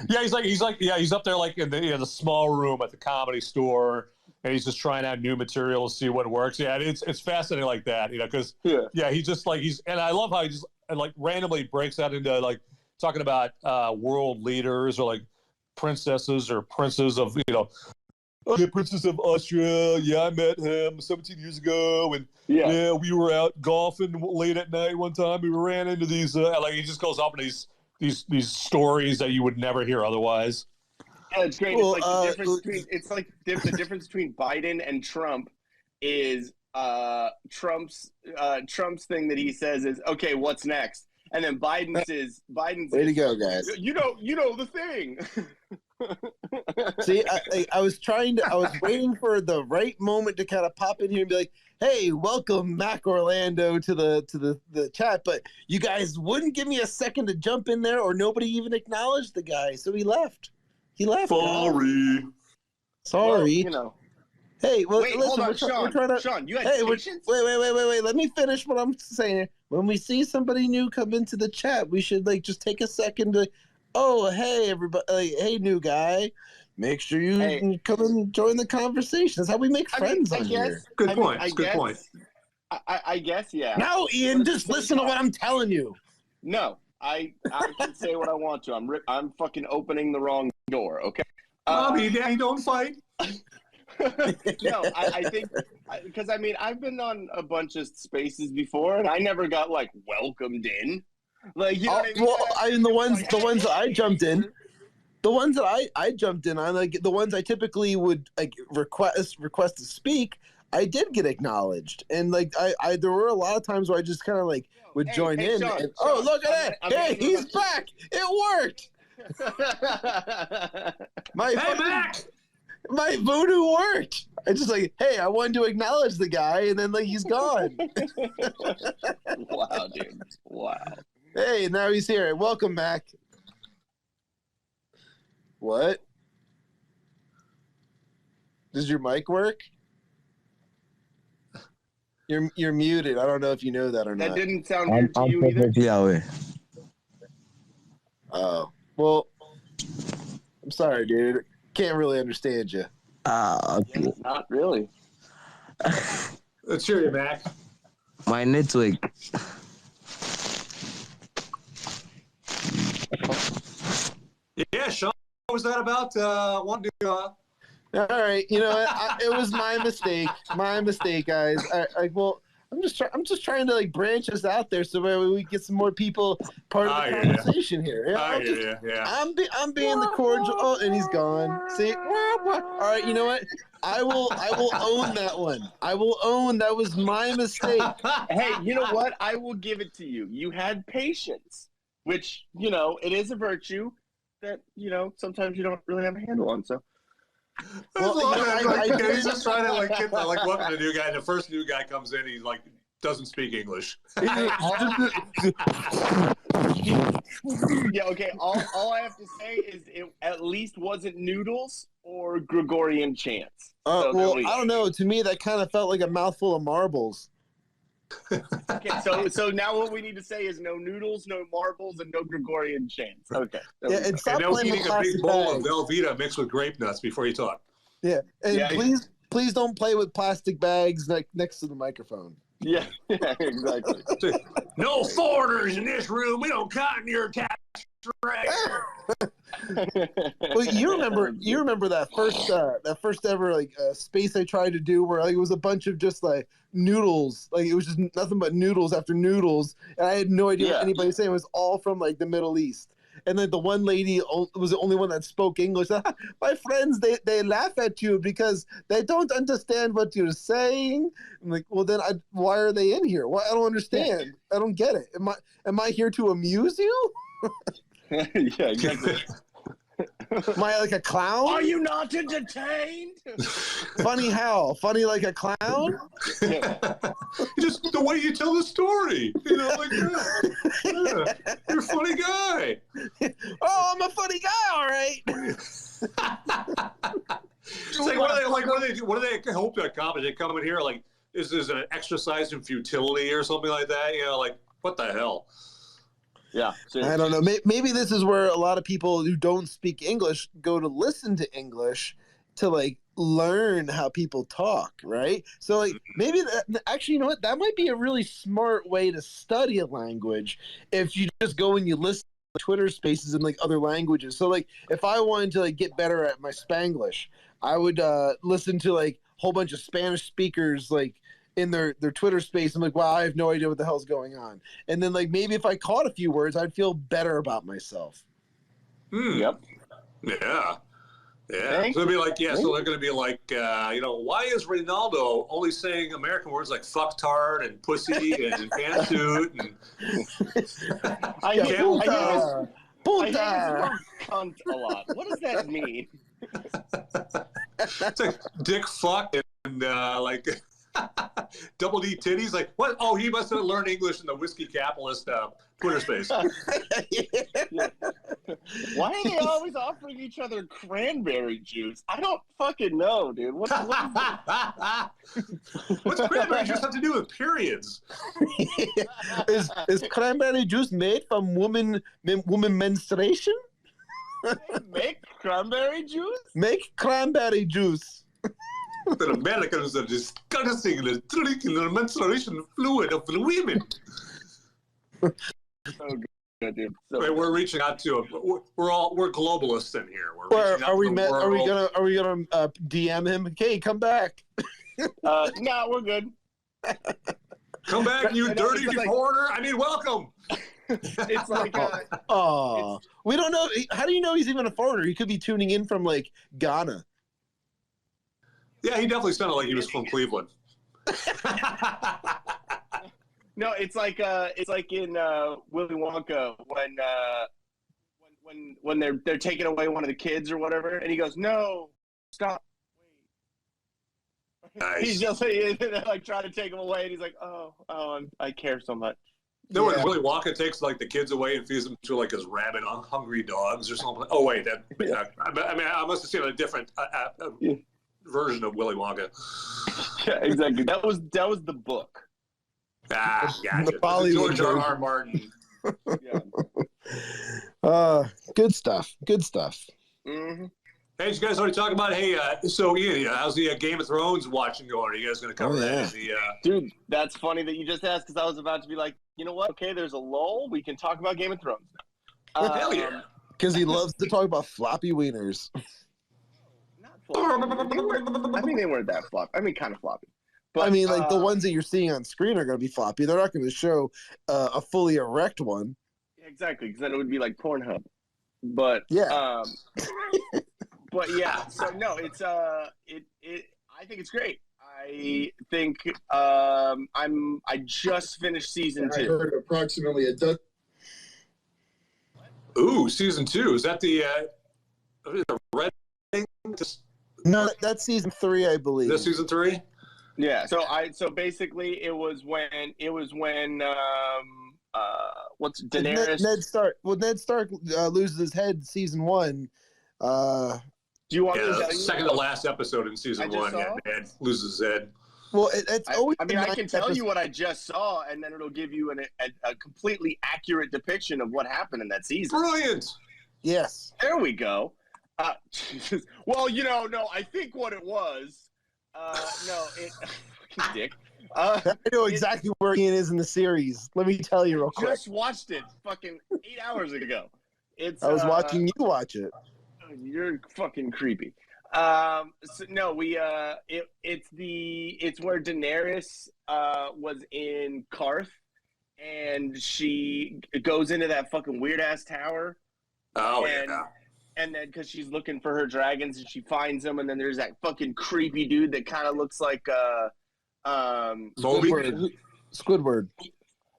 Yeah, he's up there like in the small room at the Comedy Store, and he's just trying out new material to see what works. Yeah, it's fascinating like that, you know, because he's just like and I love how he just like randomly breaks out into like talking about world leaders or like princesses or princes of, you know. Okay, Princess of Austria. Yeah, I met him 17 years ago, and we were out golfing late at night one time. We ran into these. Like he just goes off in these stories that you would never hear otherwise. Yeah, it's great. Well, it's like the difference between Biden and Trump is Trump's thing that he says is, okay, what's next? And then Biden's way to go, guys. You know the thing. See, I was waiting for the right moment to kind of pop in here and be like, hey, welcome Mac Orlando to the chat, but you guys wouldn't give me a second to jump in there, or nobody even acknowledged the guy, so he left. Sorry. Well, you know. Hey, well, wait, listen, hold on, Shawn, you had patience? Wait. Let me finish what I'm saying. When we see somebody new come into the chat, we should like just take a second to, oh, hey, everybody, hey, new guy. Make sure you come and join the conversation. That's how we make friends on here. Good point. I guess, yeah. No, Ian, just listen to what I'm telling you. No, I can say what I want to. I'm fucking opening the wrong door, okay? Mommy, Daddy, don't fight. No, I think because I mean I've been on a bunch of spaces before and I never got like welcomed in, like you know what I mean? Well, I mean the ones that I jumped in, the ones that I jumped in on, like the ones I typically would like request to speak, I did get acknowledged, and like I there were a lot of times where I just kind of like would join in. Shawn, and, oh, look at that! Hey, he's back! It worked. My voodoo worked. I just like, hey, I wanted to acknowledge the guy, and then like he's gone. Wow, dude. Wow. Hey, now he's here. Welcome back. What? Does your mic work? You're muted. I don't know if you know that or not. That didn't sound weird to you either. Away. Oh, well, I'm sorry, dude. Can't really understand you. Okay. Yeah, not really. Let's hear you, Mac. My network. Yeah, Shawn, what was that about? Wanting to, All right, you know what? It was my mistake. My mistake, guys. Well, I'm just trying to like branch us out there so we get some more people part of the conversation here. Yeah, I'm being the cordial. Oh, and he's gone. See? All right, you know what? I will own that one. I will own that was my mistake. Hey, you know what? I will give it to you. You had patience, which, you know, it is a virtue that, you know, sometimes you don't really have a handle on. So. Well, he's just trying to like get like welcome the new guy, and the first new guy comes in, he like doesn't speak English. Yeah, okay. All I have to say is it at least wasn't noodles or Gregorian chants. Well, I don't know. To me, that kind of felt like a mouthful of marbles. Okay, so now what we need to say is no noodles, no marbles, and no Gregorian chants. Okay. Yeah, and stop no playing eating with a big plastic bowl bags. of Velveeta mixed with grape nuts before you talk. Yeah, and please don't play with plastic bags next to the microphone. Yeah, exactly. No foreigners in this room. We don't cotton your tax rate. Well, you remember that first ever like space I tried to do where like it was a bunch of just like noodles, like it was just nothing but noodles after noodles, and I had no idea what anybody was saying. It was all from like the Middle East. And then the one lady was the only one that spoke English. My friends, they laugh at you because they don't understand what you're saying. I'm like, well, then why are they in here? Why? I don't understand. I don't get it. Am I here to amuse you? Yeah, exactly. Am I like a clown? Are you not entertained? Funny how? Funny like a clown? Just the way you tell the story. You know, like, yeah, you're a funny guy. Oh, I'm a funny guy, all right. It's like, what do they hope to accomplish? They come in here like, is this an exercise in futility or something like that? You know, like, what the hell? Yeah. Seriously. I don't know. Maybe this is where a lot of people who don't speak English go to listen to English to like learn how people talk, right? So like maybe actually, you know what? That might be a really smart way to study a language if you just go and you listen to Twitter Spaces in like other languages. So like if I wanted to like get better at my Spanglish, I would listen to like a whole bunch of Spanish speakers like in their Twitter Space. I'm like, wow, I have no idea what the hell's going on. And then like maybe if I caught a few words, I'd feel better about myself. Yep. Yeah. Yeah. So it'd be like, so they're going to be like, you know, why is Ronaldo only saying American words like fucktard and pussy and pantsuit and I hear Puta. cunt a lot. What does that mean? It's like dick fuck and like double D titties. Like what? Oh, he must have learned English in the Whiskey Capitalist Twitter Space. Why are they always offering each other cranberry juice? I don't fucking know, dude. What's cranberry juice have to do with periods? Is cranberry juice made from woman menstruation? Make cranberry juice? Make cranberry juice. The Americans are discussing the drinking the menstruation fluid of the women. So good, dude. So we're reaching out to we're globalists in here. Are we gonna DM him? Hey, come back. No, we're good. Come back, you dirty reporter. I mean, welcome. It's like we don't know. How do you know he's even a foreigner? He could be tuning in from like Ghana. Yeah, he definitely sounded like he was from Cleveland. No, it's like in Willy Wonka when they're taking away one of the kids or whatever, and he goes, "No, stop, wait." Nice. He's just like trying to take him away, and he's like, "Oh, I care so much." No, when Willy Wonka takes like the kids away and feeds them to like his rabid, hungry dogs or something. Oh wait, I mean, I must have seen a different version of Willy Wonka. Yeah, exactly. That was the book. Gotcha. Bollywood George R. Martin. Yeah. Good stuff. Good stuff. Mm-hmm. Hey, you guys already talked about? Hey, so Ian, how's the Game of Thrones watching going? Are you guys going to cover that? Dude, that's funny that you just asked because I was about to be like, you know what? Okay, there's a lull. We can talk about Game of Thrones now. Hell yeah. Because he loves to talk about floppy wieners. Not floppy. I mean, they weren't that floppy. I mean, kind of floppy. But, I mean, like the ones that you're seeing on screen are going to be floppy. They're not going to show a fully erect one. Exactly, because then it would be like Pornhub. But yeah. But yeah, so no, it's I think it's great. I think I just finished season 2. I heard approximately a dozen. Ooh, season 2. Is that the red thing? No, that's season 3, I believe. That's season 3? Yeah. So basically it was when what's Daenerys? Ned Stark loses his head season 1. Do you want me to tell you? Second to last episode in season 1. Yeah, Ned loses his head. Well, it's always. I mean, I can tell you what I just saw, and then it'll give you a completely accurate depiction of what happened in that season. Brilliant. Yes. There we go. Well, no, I think what it was. Dick. I know exactly where Ian is in the series. Let me tell you real quick. Just watched it fucking 8 hours ago. It's. I was watching you watch it. You're fucking creepy. No, we it's where Daenerys was in Karth, and she goes into that fucking weird ass tower. Oh, and then because she's looking for her dragons, and she finds them, and then there's that fucking creepy dude that kind of looks like Squidward.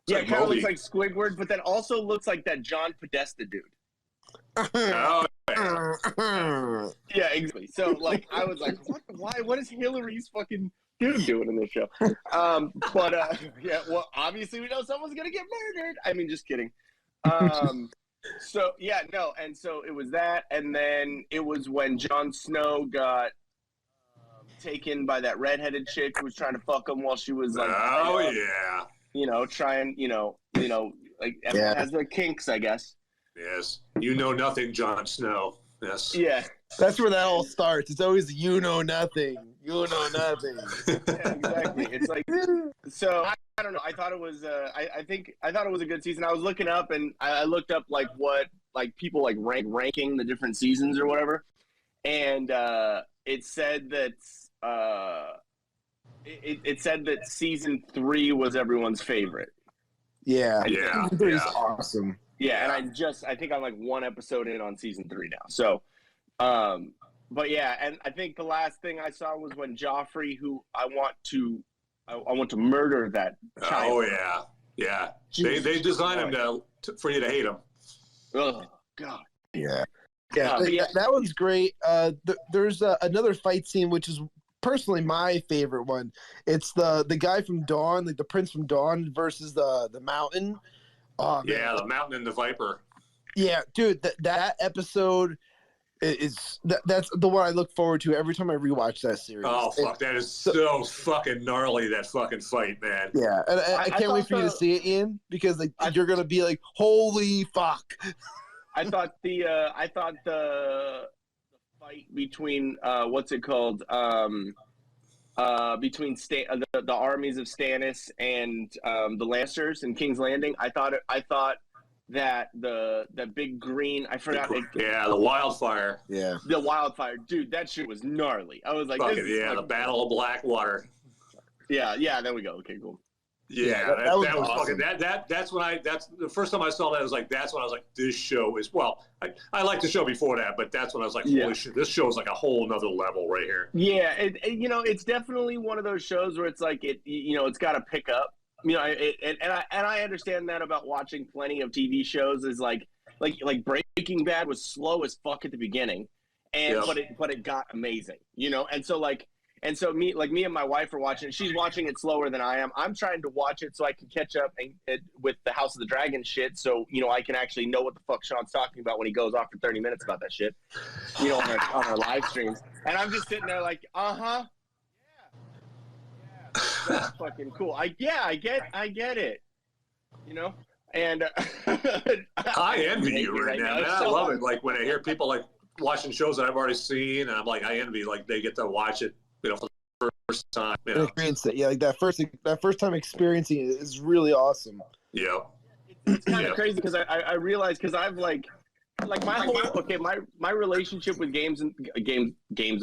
Yeah, kind of looks like Squidward, but then also looks like that John Podesta dude. Oh, Yeah, exactly. So, like, I was like, what is Hillary's fucking dude doing in this show? Yeah, well, obviously we know someone's gonna get murdered. I mean, just kidding. So, yeah, no, and so it was that, and then it was when Jon Snow got taken by that redheaded chick who was trying to fuck him while she was like, trying, like everyone has their kinks, I guess. Yes, you know nothing, Jon Snow. Yes. Yeah. That's where that all starts. It's always you know nothing. You know nothing. Yeah, exactly. It's like, so I don't know. I thought it was. I thought it was a good season. I was looking up, and I looked up like what like people like ranking the different seasons or whatever, and it said that it said that season 3 was everyone's favorite. Yeah. Yeah. Season 3 is awesome. Yeah, and I think I'm like one episode in on season 3 now. So, but yeah, and I think the last thing I saw was when Joffrey, who I want to murder that child. Oh yeah. They designed him for you to hate him. Oh God. Yeah. That one's great. There's another fight scene which is personally my favorite one. It's the guy from Dawn, like the prince from Dawn versus the mountain. Oh, yeah, the mountain and the viper. Yeah, dude, that episode that's the one I look forward to every time I rewatch that series. Oh fuck, that is so fucking gnarly, that fucking fight, man. Yeah, and I can't wait for you to see it, Ian, because like you're gonna be like, holy fuck. I thought the fight between what's it called? Between the armies of Stannis and the Lancers in King's Landing, I thought that the big green, I forgot. The wildfire. Yeah, the wildfire, dude. That shit was gnarly. I was like, the Battle of Blackwater. Yeah. There we go. Okay, cool. Yeah, that was awesome. Fucking that's the first time I saw that. I was like, that's when I was like, this show is I liked the show before that, but that's when I was like, holy shit, this show is like a whole nother level right here. Yeah, it's definitely one of those shows where it's like it's got to pick up. And I understand that about watching plenty of TV shows is like Breaking Bad was slow as fuck at the beginning, and but it got amazing, and so me and my wife are watching it. She's watching it slower than I am. I'm trying to watch it so I can catch up with the House of the Dragon shit, so I can actually know what the fuck Sean's talking about when he goes off for 30 minutes about that shit, on our live streams. And I'm just sitting there like, that's fucking cool. I get it. And I envy you right now. I love it. Like when I hear people like watching shows that I've already seen, and I'm like, I envy like they get to watch it, for the first time. Yeah, like that first time experiencing it is really awesome. Yeah. It's kind of crazy because I realized because I've like my whole my relationship with Games of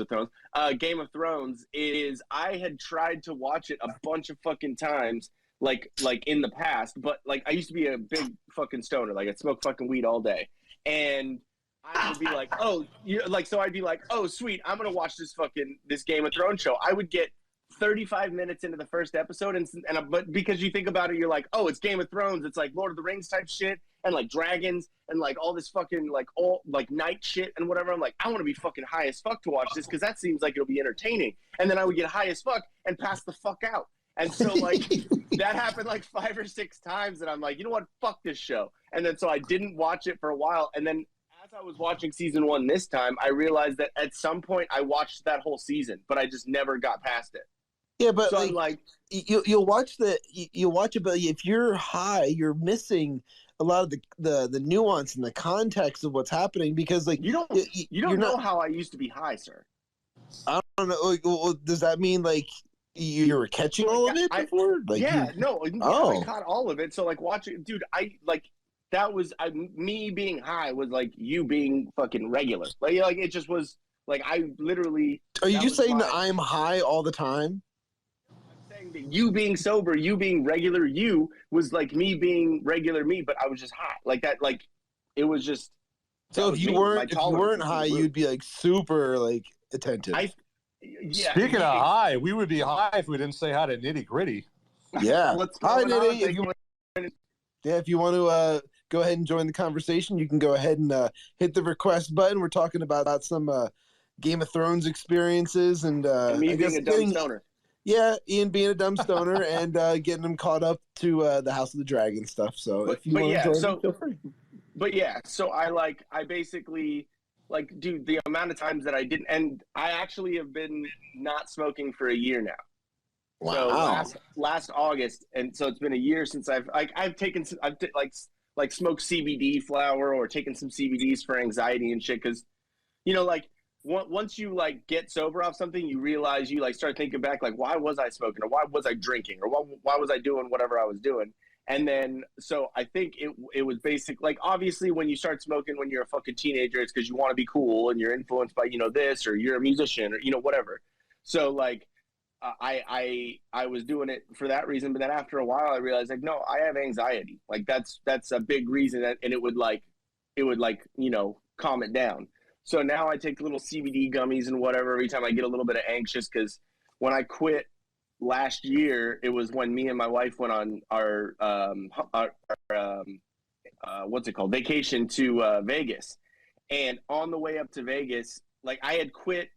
Thrones, Game of Thrones is I had tried to watch it a bunch of fucking times like in the past, but like I used to be a big fucking stoner, like I'd smoke fucking weed all day, and I would be like, so I'd be like, oh sweet, I'm gonna watch this Game of Thrones show. I would get 35 minutes into the first episode, but because you think about it, you're like, oh, it's Game of Thrones, it's like Lord of the Rings type shit, and like dragons, and like all this fucking like all like night shit and whatever. I'm like, I want to be fucking high as fuck to watch this because that seems like it'll be entertaining. And then I would get high as fuck and pass the fuck out. And so like that happened like 5 or 6 times, and I'm like, you know what, fuck this show. And then so I didn't watch it for a while, and then as I was watching season 1 this time, I realized that at some point I watched that whole season, but I just never got past it. Yeah, but so you'll watch it, but if you're high, you're missing a lot of the nuance and the context of what's happening, because like you don't know how I used to be high, sir. I don't know. Like, well, does that mean like you were catching all of it before? I caught all of it. So like watching, dude, me being high was like you being fucking regular. Like it just was like I literally. Are you saying that I'm high all the time? I'm saying that you being sober, you being regular, you was like me being regular me, but I was just high like that. Like it was just. So if you weren't high, you'd be like super like attentive. Speaking of high, we would be high if we didn't say hi to Nitty Gritty. Yeah. Hi, Nitty. If you want to go ahead and join the conversation, you can go ahead and hit the request button. We're talking about some Game of Thrones experiences and me being a dumb stoner. Yeah, Ian being a dumb stoner and getting him caught up to the House of the Dragon stuff. So if you want to join, feel free. But yeah, so I basically like, dude, the amount of times that I didn't, and I actually have been not smoking for a year now. Wow. So last August, and so it's been a year since I've smoked CBD flower or taken some CBDs for anxiety and shit. Because, you know, like once you like get sober off something, you realize you like start thinking back, like, why was I smoking, or why was I drinking, or why was I doing whatever I was doing. And then, so I think it was basic, like, obviously when you start smoking when you're a fucking teenager, it's because you want to be cool and you're influenced by, you know, this, or you're a musician, or, you know, whatever. So like, I was doing it for that reason. But then after a while, I realized like, no, I have anxiety. Like that's a big reason, and it would like, you know, calm it down. So now I take little CBD gummies and whatever every time I get a little bit of anxious, because when I quit last year, it was when me and my wife went on our what's it called, vacation to Vegas. And on the way up to Vegas, like I had quit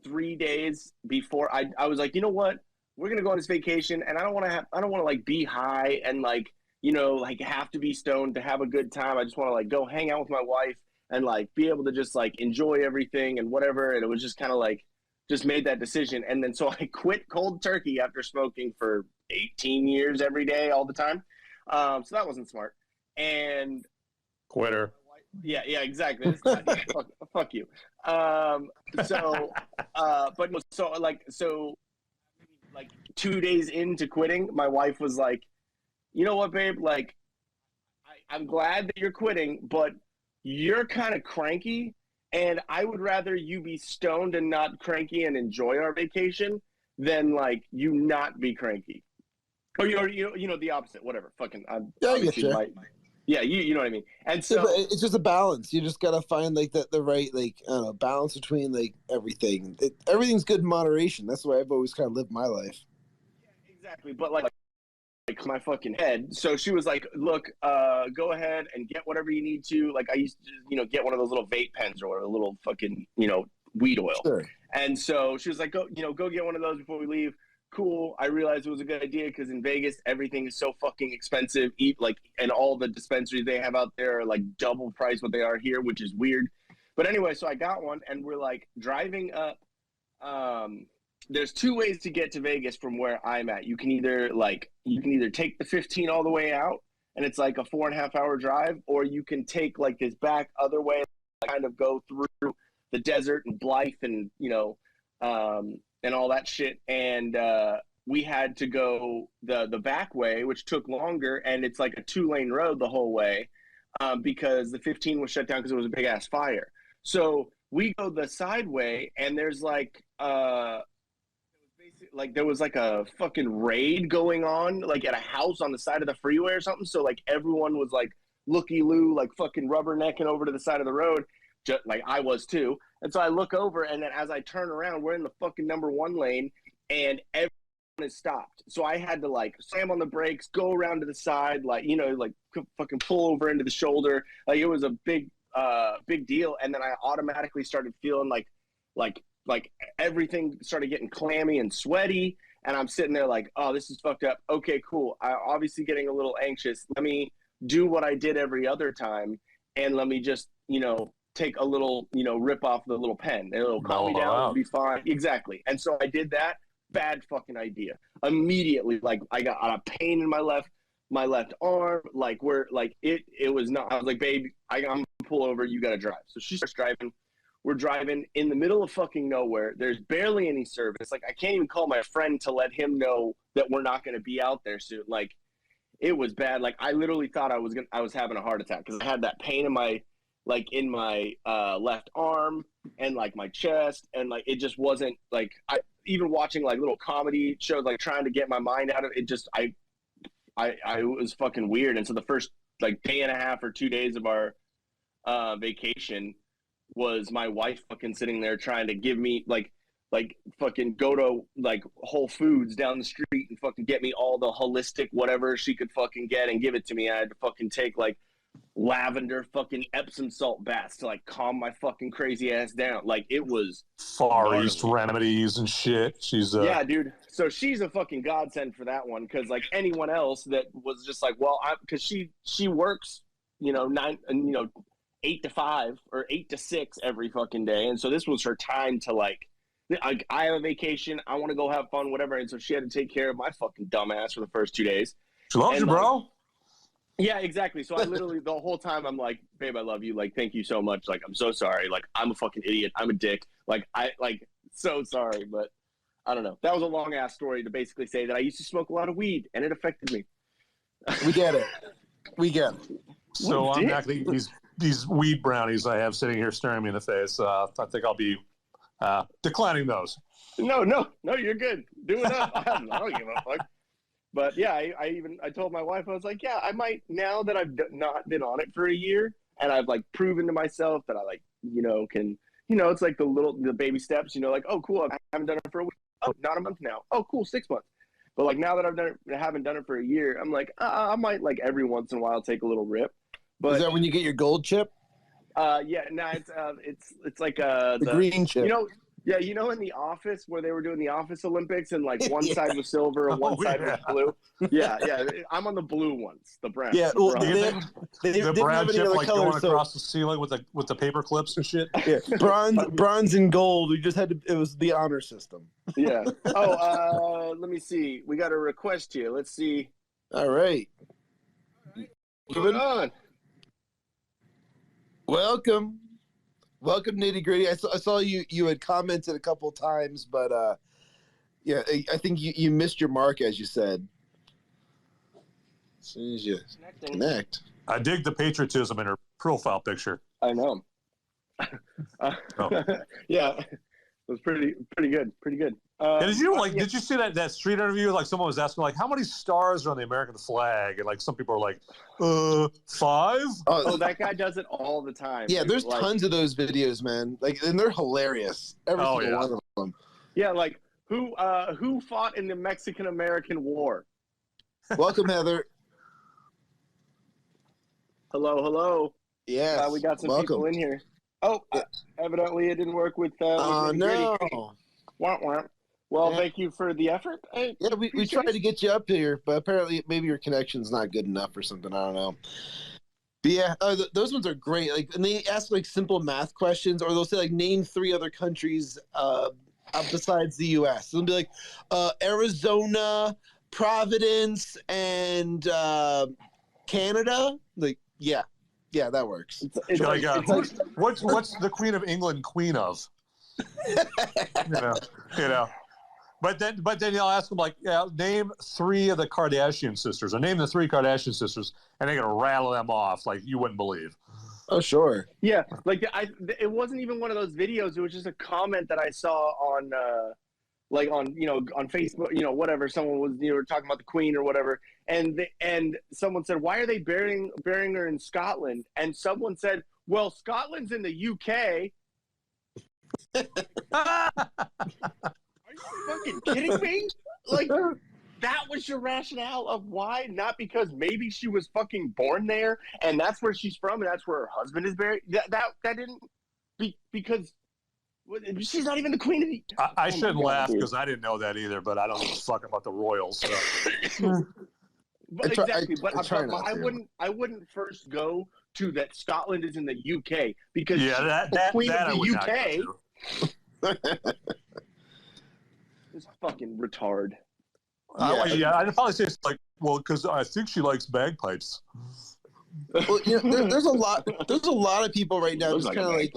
3 days before. I was like, you know what, we're gonna go on this vacation, and I don't want to like be high and like, you know, like have to be stoned to have a good time. I just want to like go hang out with my wife and like be able to just like enjoy everything and whatever. And it was just kind of like, just made that decision. And then so I quit cold turkey after smoking for 18 years every day all the time. So that wasn't smart. And quitter. Yeah, exactly. It's not, fuck you. So like 2 days into quitting, my wife was like, you know what, babe, like I'm glad that you're quitting, but you're kind of cranky. And I would rather you be stoned and not cranky and enjoy our vacation than like you not be cranky, or you know the opposite. Whatever, fucking. I get you. Yeah, you know what I mean. And so it's just a balance. You just gotta find like the right like I don't know, balance between like everything. Everything's good in moderation. That's the way I've always kind of lived my life. Yeah, exactly. But like my fucking head. So she was like, look, go ahead and get whatever you need to. Like I used to, you know, get one of those little vape pens or a little fucking, you know, weed oil. Sure. And so she was like, go get one of those before we leave. Cool. I realized it was a good idea because in Vegas, everything is so fucking expensive. And all the dispensaries they have out there are like double price what they are here, which is weird. But anyway, so I got one, and we're like driving up. There's two ways to get to Vegas from where I'm at. You can either take the 15 all the way out, and it's like a 4.5 hour drive, or you can take like this back other way, kind of go through the desert and Blythe and, you know, and all that shit. And we had to go the back way, which took longer, and it's like a 2-lane road the whole way because the 15 was shut down because it was a big ass fire. So we go the side way, and there's like there was like a fucking raid going on like at a house on the side of the freeway or something. So like everyone was like looky-loo, like fucking rubbernecking over to the side of the road, just like I was too. And so I look over, and then as I turn around, we're in the fucking number 1 lane, and everyone is stopped. So I had to like slam on the brakes, go around to the side, like, you know, like fucking pull over into the shoulder. Like it was a big deal. And then I automatically started feeling like everything started getting clammy and sweaty. And I'm sitting there like, oh, this is fucked up. Okay, cool. I'm obviously getting a little anxious. Let me do what I did every other time, and let me just, you know, take a little, you know, rip off the little pen. It'll calm me down. It'll be fine. Exactly. And so I did that. Bad fucking idea. Immediately, like I got a pain in my left arm. Like it was not. I was like, babe, I'm gonna pull over. You gotta drive. So she starts driving. We're driving in the middle of fucking nowhere. There's barely any service. Like I can't even call my friend to let him know that we're not gonna be out there soon. Like it was bad. Like I literally thought I was having a heart attack because I had that pain in my left arm and like my chest, and like it just wasn't like I even watching like little comedy shows, like trying to get my mind out of it. Just I was fucking weird. And so the first like day and a half or 2 days of our vacation was my wife fucking sitting there trying to give me like fucking go to like Whole Foods down the street and fucking get me all the holistic whatever she could fucking get and give it to me. I had to fucking take like lavender fucking Epsom salt baths to like calm my fucking crazy ass down. Like it was Far East remedies and shit. She's yeah, dude. So she's a fucking godsend for that one, because like anyone else that was just like, well, because she works, 8 to 5 or 8 to 6 every fucking day, and so this was her time to like I have a vacation, I want to go have fun, whatever. And so she had to take care of my fucking dumbass for the first 2 days. She loves you, bro. Yeah, exactly. So I literally the whole time I'm like, babe, I love you. Like, thank you so much. Like, I'm so sorry. Like, I'm a fucking idiot. I'm a dick. Like, so sorry. But I don't know. That was a long ass story to basically say that I used to smoke a lot of weed and it affected me. We get it. We get it. So I'm not going to eat these weed brownies I have sitting here staring me in the face. I think I'll be declining those. No, you're good. Do it up. I don't give a fuck. But yeah, I told my wife, I was like, yeah, I might, now that I've not been on it for a year and I've like proven to myself that I like, can, it's like the baby steps, like, oh, cool, I haven't done it for a week. Oh, not a month now. Oh, cool, 6 months. But like now that I haven't done it for a year, I'm like, I might like every once in a while take a little rip. But is that when you get your gold chip? Yeah, no, it's like the green chip. Yeah, in The Office where they were doing the Office Olympics and like one side was silver and one side was blue. Yeah, I'm on the blue ones, the brown. Yeah, well, the brown chip like color, going across the ceiling with the paper clips and shit. Yeah, bronze and gold. We just had to. It was the honor system. Yeah. Oh, let me see. We got a request here. Let's see. All right. Moving on. Welcome, Nitty Gritty. I saw you had commented a couple times, but yeah, I think you missed your mark, as you said. As soon as you connect. I dig the patriotism in her profile picture. I know. Yeah, it was pretty good. And did you see that street interview? Like someone was asking, like, how many stars are on the American flag? And like some people are like, 5. Oh, that guy does it all the time. Yeah, there's tons of those videos, man. Like, and they're hilarious. Every single one of them. Yeah, like who fought in the Mexican-American War? Welcome, Heather. Hello. Yeah, we got some people in here. Oh, evidently it didn't work with. Oh no. Wah, wah. Well, thank you for the effort. Yeah, we tried to get you up here, but apparently maybe your connection's not good enough or something. I don't know. But yeah, those ones are great. Like, and they ask like simple math questions, or they'll say like name 3 other countries besides the U.S. So they'll be like Arizona, Providence, and Canada. Like, yeah, that works. It's like, what's the Queen of England queen of? you know. But then you'll ask them like, name 3 of the Kardashian sisters, or name the 3 Kardashian sisters, and they're gonna rattle them off like you wouldn't believe. Oh sure. Yeah, like it wasn't even one of those videos. It was just a comment that I saw on on Facebook, whatever. Someone was talking about the Queen or whatever, and someone said, why are they burying her in Scotland? And someone said, well, Scotland's in the UK. Are you fucking kidding me? Like, that was your rationale of why? Not because maybe she was fucking born there and that's where she's from and that's where her husband is buried. That didn't because she's not even the queen of the. I shouldn't laugh because I didn't know that either, but I don't give a fuck about the royals. So. But I wouldn't first go to that Scotland is in the UK because the queen of the UK is fucking retard. I'd probably say it's like, well, because I think she likes bagpipes. Well, there's a lot of people right now just kind of like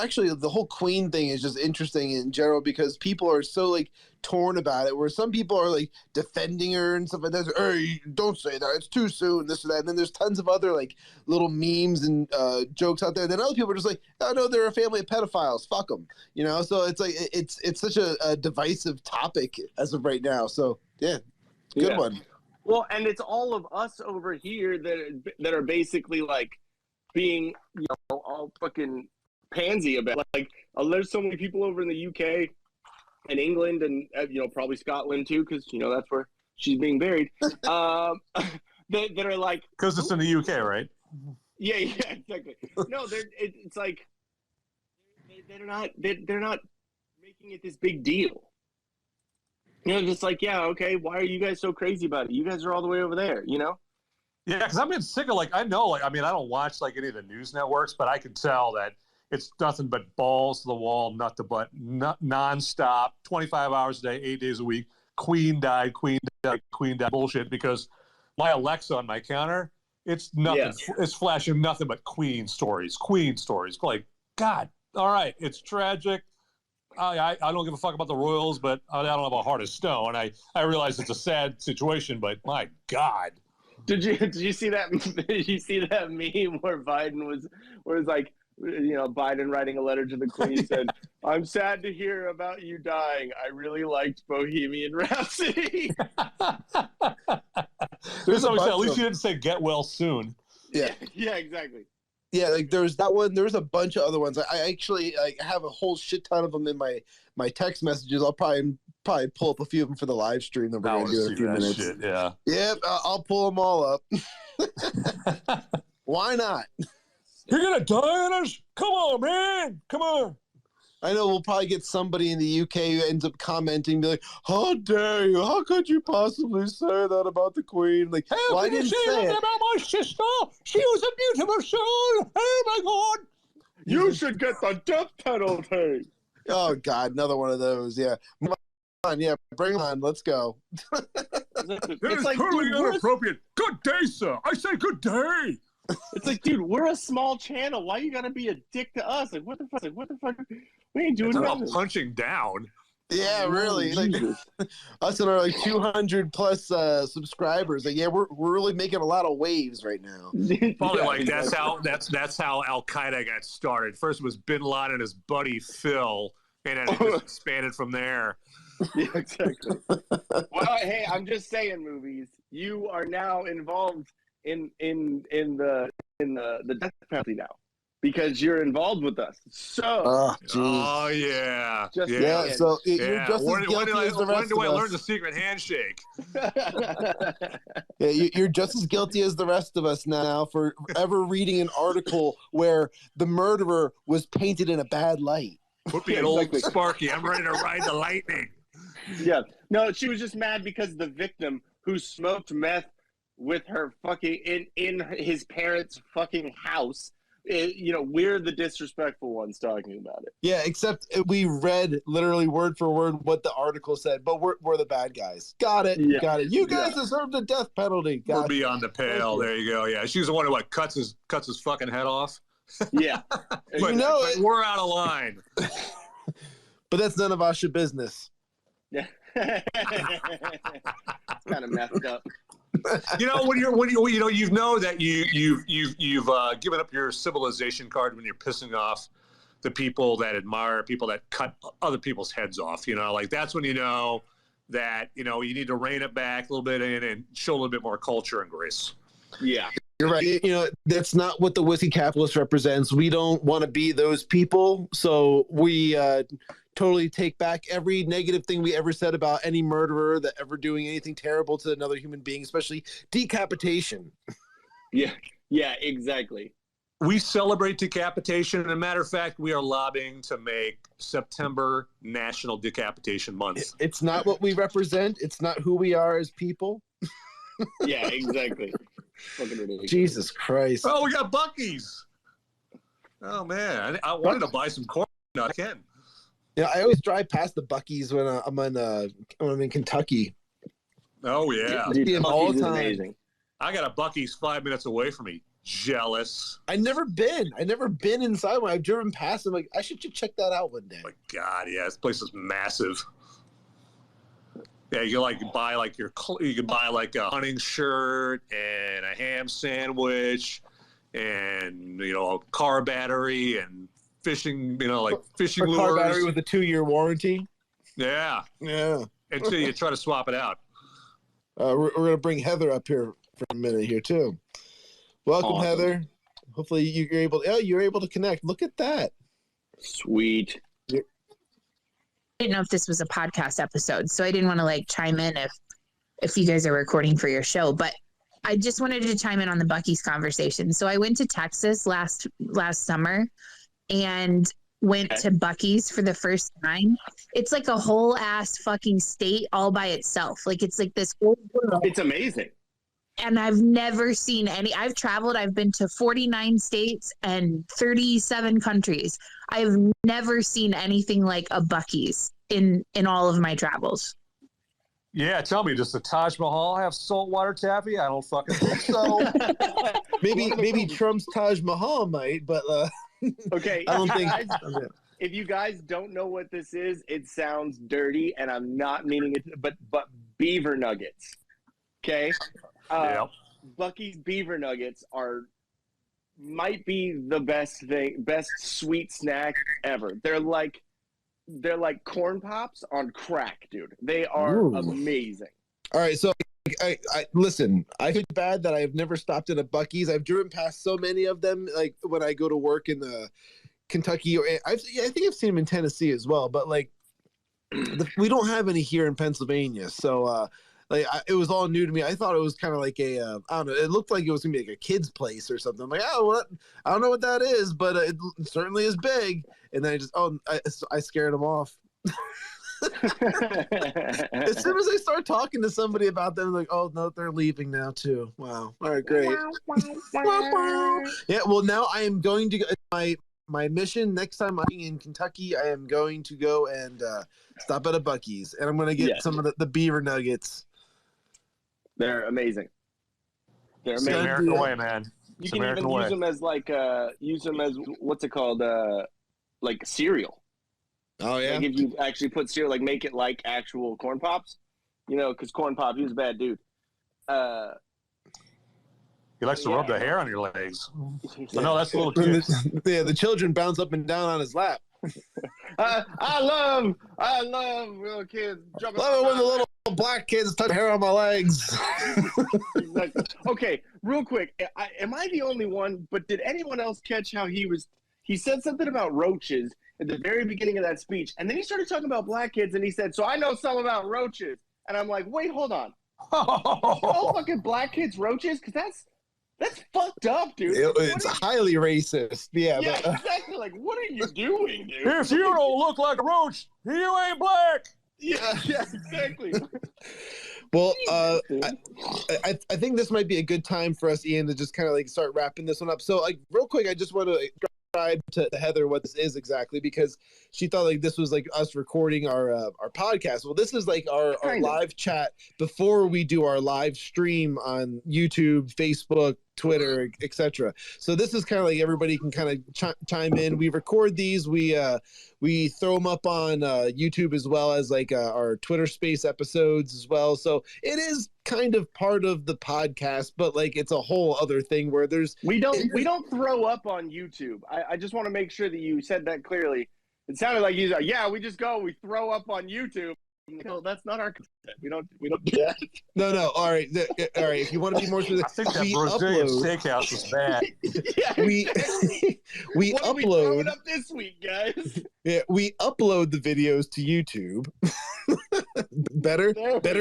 actually the whole Queen thing is just interesting in general because people are so like torn about it. Where some people are like defending her and stuff like that. Hey, don't say that. It's too soon. This or that. And then there's tons of other like little memes and jokes out there. And then other people are just like, oh no, they're a family of pedophiles. Fuck them. You know. So it's like it's such a divisive topic as of right now. So yeah, good one. Well, and it's all of us over here that are basically like being, you know, all fucking pansy about like there's so many people over in the UK and England and you know probably Scotland too because you know that's where she's being buried. that are like because it's in the UK, right? Yeah, exactly. No, it's like they're not making it this big deal. You know, just like yeah, okay. Why are you guys so crazy about it? You guys are all the way over there, you know. Yeah, because I've been sick of I know I don't watch like any of the news networks, but I can tell that it's nothing but balls to the wall, nonstop, 25 hours a day, 8 days a week. Queen died bullshit. Because my Alexa on my counter, it's nothing. Yeah. It's flashing nothing but Queen stories. Like, God, all right, it's tragic. I don't give a fuck about the royals, but I don't have a heart of stone. I realize it's a sad situation, but my God. Did you see that? Did you see that meme where Biden was like, you know, Biden writing a letter to the Queen said, "I'm sad to hear about you dying. I really liked Bohemian Rhapsody." There's always at least you didn't say "get well soon." Yeah. Yeah, exactly. Yeah, like there's that one. There's a bunch of other ones. I actually have a whole shit ton of them in my text messages. I'll probably pull up a few of them for the live stream that we're going to do in a few minutes. Shit, yeah. Yep, I'll pull them all up. Why not? You're going to die on us? Come on, man. Come on. I know we'll probably get somebody in the UK who ends up commenting, be like, how dare you? How could you possibly say that about the Queen? Like, how well, could you say that about my sister? She was a beautiful soul. Oh, my God. You should get the death penalty. Oh, God, another one of those. Yeah. Come on, yeah, bring on. Let's go. It's like, totally inappropriate. Good day, sir. I say good day. It's like, dude, we're a small channel. Why you gotta be a dick to us? Like, what the fuck? We ain't doing nothing. Punching down. Yeah, really. Like, us and our like 200 plus subscribers. Like, yeah, we're really making a lot of waves right now. Probably yeah, like that's how Al Qaeda got started. First it was Bin Laden and his buddy Phil, and then it just expanded from there. Yeah, exactly. Well, hey, I'm just saying, movies. You are now involved in the death penalty now because you're involved with us. So, oh yeah, yeah. So you're just as guilty as the rest of us. When do I learn the secret handshake? Yeah, you're just as guilty as the rest of us now for ever reading an article where the murderer was painted in a bad light. Put me an old Sparky. I'm ready to ride the lightning. Yeah. No, she was just mad because the victim who smoked meth with her fucking in his parents' fucking house. You know, we're the disrespectful ones talking about it. Yeah, except we read literally word for word what the article said, but we're the bad guys. Got it. Yeah. Got it. You guys deserve the death penalty. We're beyond the pale. There you go. Yeah, she's the one who cuts his fucking head off. Yeah, but we're out of line. But that's none of our shit business. Yeah, it's kind of messed up. You know, when you know you know that you've given up your civilization card when you're pissing off the people that admire people that cut other people's heads off. You know, like that's when you know that you need to rein it back a little bit and show a little bit more culture and grace. Yeah. You're right. You know, that's not what the whiskey capitalist represents. We don't want to be those people. So we totally take back every negative thing we ever said about any murderer that ever doing anything terrible to another human being, especially decapitation. Yeah, exactly. We celebrate decapitation. As a matter of fact, we are lobbying to make September National Decapitation Month. It's not what we represent. It's not who we are as people. Yeah, exactly. Fucking ridiculous. Jesus Christ. Oh, we got Buccees. Oh, man. I wanted to buy some corn. No, I can't. Yeah, I always drive past the Buccees when I'm in Kentucky. Oh, yeah. I see them all the time. Amazing. I got a Buccees 5 minutes away from me. Jealous. I've never been inside one. I've driven past. I'm like, I should check that out one day. Oh my God, yeah, this place is massive. Yeah, you can buy like you can buy like a hunting shirt and a ham sandwich, and a car battery and fishing, fishing lures. Car battery with a 2-year warranty. Yeah. Until you try to swap it out. We're gonna bring Heather up here for a minute here too. Welcome, awesome. Heather. Hopefully you're able to connect. Look at that. Sweet. I didn't know if this was a podcast episode, so I didn't want to chime in if you guys are recording for your show, but I just wanted to chime in on the Buccees conversation. So I went to Texas last summer and went to Buccees for the first time. It's like a whole ass fucking state all by itself. It's like this whole world. It's amazing. And I've never seen any. I've traveled. I've been to 49 states and 37 countries. I've never seen anything like a Buccees in all of my travels. Yeah, tell me, does the Taj Mahal have saltwater taffy? I don't fucking think so. maybe Trump's Taj Mahal might, but okay. I don't think. If you guys don't know what this is, it sounds dirty, and I'm not meaning it. But beaver nuggets. Okay. Buccees beaver nuggets might be the best sweet snack ever. They're like corn pops on crack, dude. They are amazing. All right, so I listen. I feel bad that I've never stopped at a Buccees. I've driven past so many of them, like when I go to work in the Kentucky, or I think I've seen them in Tennessee as well. But we don't have any here in Pennsylvania, so. It was all new to me. I thought it was kind of like I don't know. It looked like it was gonna be like a kid's place or something. I'm like, what? I don't know what that is, but it certainly is big. And then I scared them off. As soon as I start talking to somebody about them, I'm like, oh no, they're leaving now too. Wow. All right, great. Yeah. Well, now I am going to go. My mission next time I'm in Kentucky, I am going to go and stop at a Buccees, and I'm going to get some of the beaver nuggets. They're amazing. They're amazing. It's the American way, man. You can even use them as what's it called? Like cereal. Oh yeah. If you actually put cereal, make it like actual corn pops, because corn pop, he was a bad dude. He likes to rub the hair on your legs. So no, that's a little cute. Yeah, the children bounce up and down on his lap. I love little kids. Love it when the little black kids touch hair on my legs. Exactly. Okay, real quick. Am I the only one? But did anyone else catch how he said something about roaches at the very beginning of that speech, and then he started talking about black kids, and he said, "So I know some about roaches," and I'm like, "Wait, hold on. Oh, fucking black kids roaches? Because that's fucked up, dude. It's highly racist. Yeah, exactly. What are you doing, dude? If you don't look like a roach, you ain't black. Yeah, exactly. Well, I think this might be a good time for us, Ian, to just kind of start wrapping this one up. So, real quick, I just want to describe to Heather what this is exactly, because she thought this was us recording our podcast. Well, this is our live chat before we do our live stream on YouTube, Facebook, Twitter, etc. So this is kind of everybody can kind of chime in. We record these. We throw them up on YouTube as well as our Twitter Space episodes as well. So it is kind of part of the podcast, but it's a whole other thing where we don't throw up on YouTube. I just want to make sure that you said that clearly. It sounded like you said, we just we throw up on YouTube. No, that's not our content. We don't do that. No. All right. If you want to be more specific, I think that Brazilian steakhouse is bad. we what upload. Are we throwing up this week, guys? Yeah, we upload the videos to YouTube. better,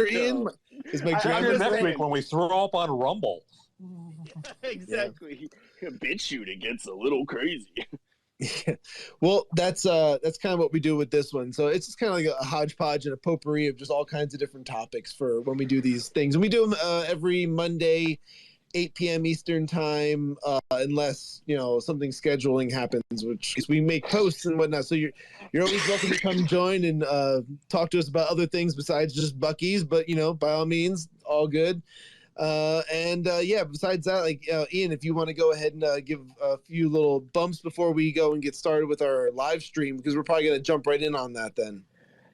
Ian. Is my next week when we throw up on Rumble. Exactly. Yeah. BitChute, it gets a little crazy. Yeah. Well, that's kind of what we do with this one. So it's just kind of like a hodgepodge and a potpourri of just all kinds of different topics for when we do these things. And we do them every Monday, 8 p.m. Eastern time, unless something scheduling happens, which we make posts and whatnot. So you're always welcome to come join and talk to us about other things besides just Buccees. But by all means, all good. Besides that, like Ian, if you want to go ahead and give a few little bumps before we go and get started with our live stream, because we're probably going to jump right in on that then.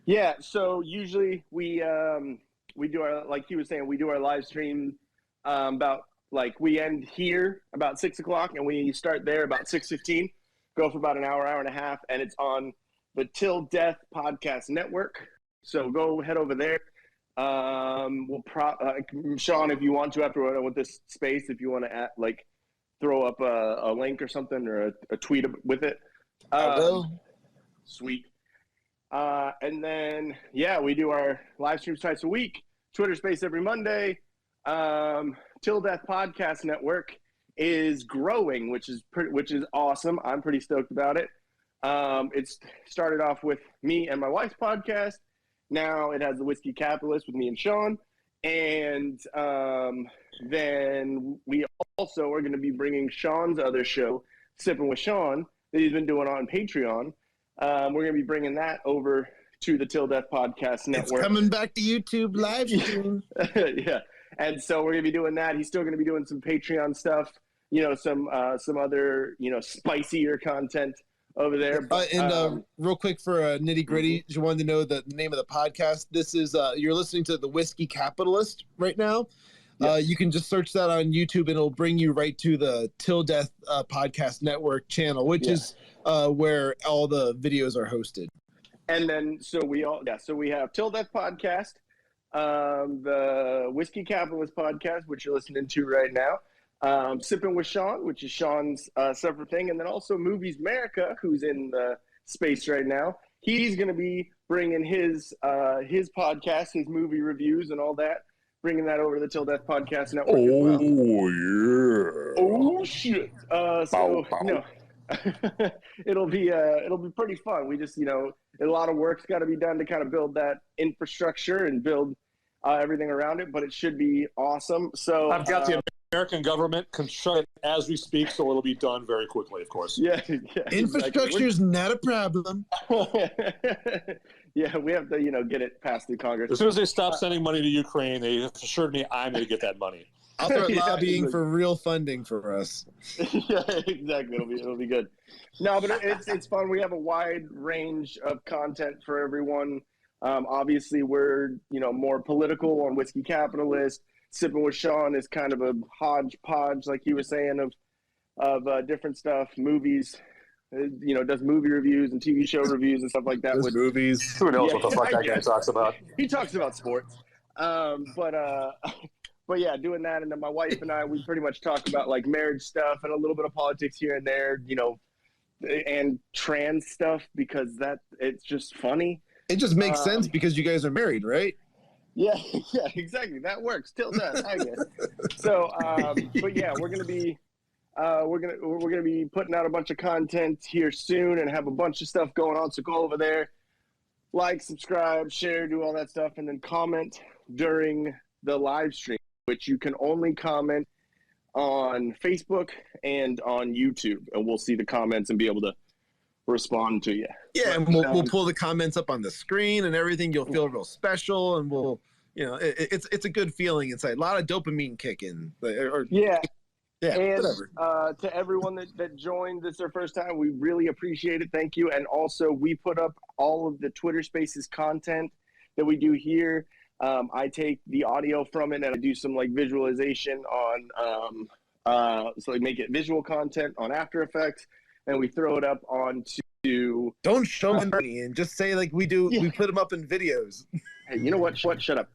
Yeah, so usually we do our, like he was saying, we do our live stream about, like, we end here about 6 o'clock and we start there about 6:15, go for about an hour and a half, and it's on the Til Death Podcast Network. So go head over there. Shawn, if you want to, after with this space, if you want to throw up a link or something, or a tweet with it. I will. Sweet. And then, we do our live streams twice a week. Twitter Space every Monday. Til Death Podcast Network is growing, which is awesome. I'm pretty stoked about it. It's started off with me and my wife's podcast. Now it has the Whiskey Capitalist with me and Shawn. And then we also are going to be bringing Shawn's other show, Sippin with Shawn, that he's been doing on Patreon. We're going to be bringing that over to the Til Death Podcast Network. It's coming back to YouTube live stream. Yeah. And so we're going to be doing that. He's still going to be doing some Patreon stuff, some other, spicier content over there. But, real quick for nitty gritty, you wanted to know the name of the podcast. This is, you're listening to The Whiskey Capitalist right now. Yes. You can just search that on YouTube and it'll bring you right to the Til Death Podcast Network channel, which is where all the videos are hosted. And then, so we have Til Death Podcast, the Whiskey Capitalist Podcast, which you're listening to right now. Sippin with Shawn, which is Shawn's separate thing, and then also Movies MERICA, who's in the space right now. He's going to be bringing his podcast, his movie reviews, and all that, bringing that over to the Til Death Podcast Network. Oh shit! It'll be pretty fun. We just a lot of work's got to be done to kind of build that infrastructure and build everything around it, but it should be awesome. So I've got the American government construct as we speak, so it'll be done very quickly, of course. Yeah, infrastructure is not a problem. Yeah, we have to, get it passed through Congress. As soon as they stop sending money to Ukraine, they assured me I'm going to get that money. I'll start lobbying for real funding for us. Yeah, exactly. It'll be good. No, but it's fun. We have a wide range of content for everyone. Obviously, we're more political on Whiskey Capitalist. Sippin with Shawn is kind of a hodgepodge, like he was saying, of different stuff, movies. Does movie reviews and TV show reviews and stuff like that. With movies. Who knows what the fuck that guy talks about? He talks about sports. But yeah, doing that. And then my wife and I, we pretty much talk about like marriage stuff and a little bit of politics here and there, and trans stuff, because it's just funny. It just makes sense because you guys are married, right? Yeah, exactly. That works. Till then, I guess. So, but yeah, we're gonna be putting out a bunch of content here soon and have a bunch of stuff going on. So go over there, like, subscribe, share, do all that stuff, and then comment during the live stream, which you can only comment on Facebook and on YouTube, and we'll see the comments and be able to respond to you. Yeah, and we'll pull the comments up on the screen and everything. You'll feel real special, and we'll, it's a good feeling inside. A lot of dopamine kicking. Yeah, and whatever. To everyone that joined, this is their first time, we really appreciate it. Thank you. And also, we put up all of the Twitter Spaces content that we do here. I take the audio from it and I do some like visualization on, so I make it visual content on After Effects, and we throw it up onto. Don't show money and just say like we do. Yeah. We put them up in videos. Hey, you know what? Shut up.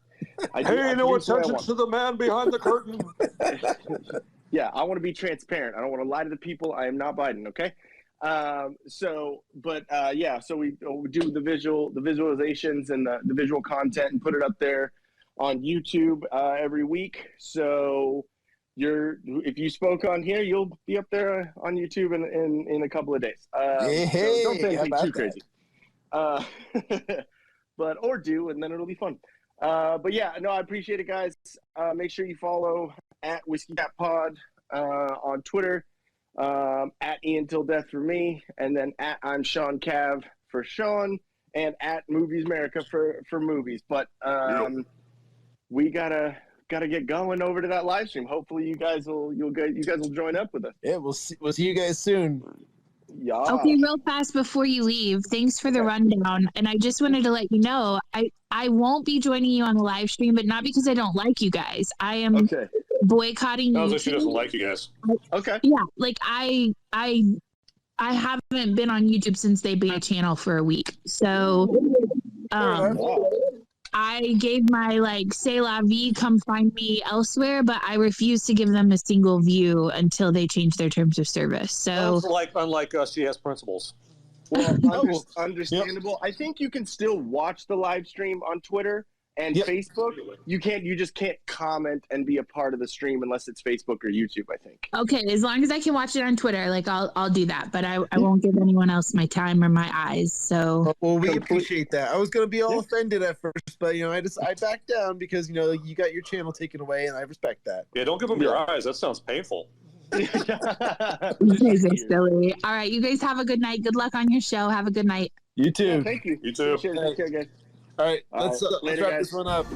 Pay no attention to the man behind the curtain. Yeah, I want to be transparent. I don't want to lie to the people. I am not Biden, okay? So we do the visualizations and the visual content and put it up there on YouTube every week. So if you spoke on here, you'll be up there on YouTube in a couple of days. So don't say anything too crazy. Or do, and then it'll be fun. But yeah, no, I appreciate it, guys. Make sure you follow at Whiskey Cap Pod on Twitter, at Ian Til Death for me, and then at I'm Shawn Cav for Shawn, and at Movies MERICA for movies. But we gotta gotta get going over to that live stream. Hopefully, you guys will join up with us. Yeah, we'll see you guys soon. Yeah. Okay, real fast before you leave, thanks for the rundown. And I just wanted to let you know, I won't be joining you on the live stream, but not because I don't like you guys. I am boycotting Sounds you. like she doesn't like you guys. Okay. Yeah, like I haven't been on YouTube since they banned a channel for a week. So I gave my like say la vie, come find me elsewhere, but I refuse to give them a single view until they change their terms of service. So unlike us, she has principles. Well, understandable. Yep. I think you can still watch the live stream on Twitter and Facebook. You just can't comment and be a part of the stream unless it's Facebook or YouTube, I think. Okay, as long as I can watch it on Twitter, like I'll do that, but I won't give anyone else my time or my eyes. So well, we appreciate that. I was gonna be all offended at first, but I backed down because you got your channel taken away, and I respect that. Yeah, don't give them your eyes. That sounds painful. You guys are silly. All right, you guys have a good night. Good luck on your show. Have a good night. You too. Thank you. You too. Cheers. Okay, guys. All right, let's Later, wrap guys. this one up.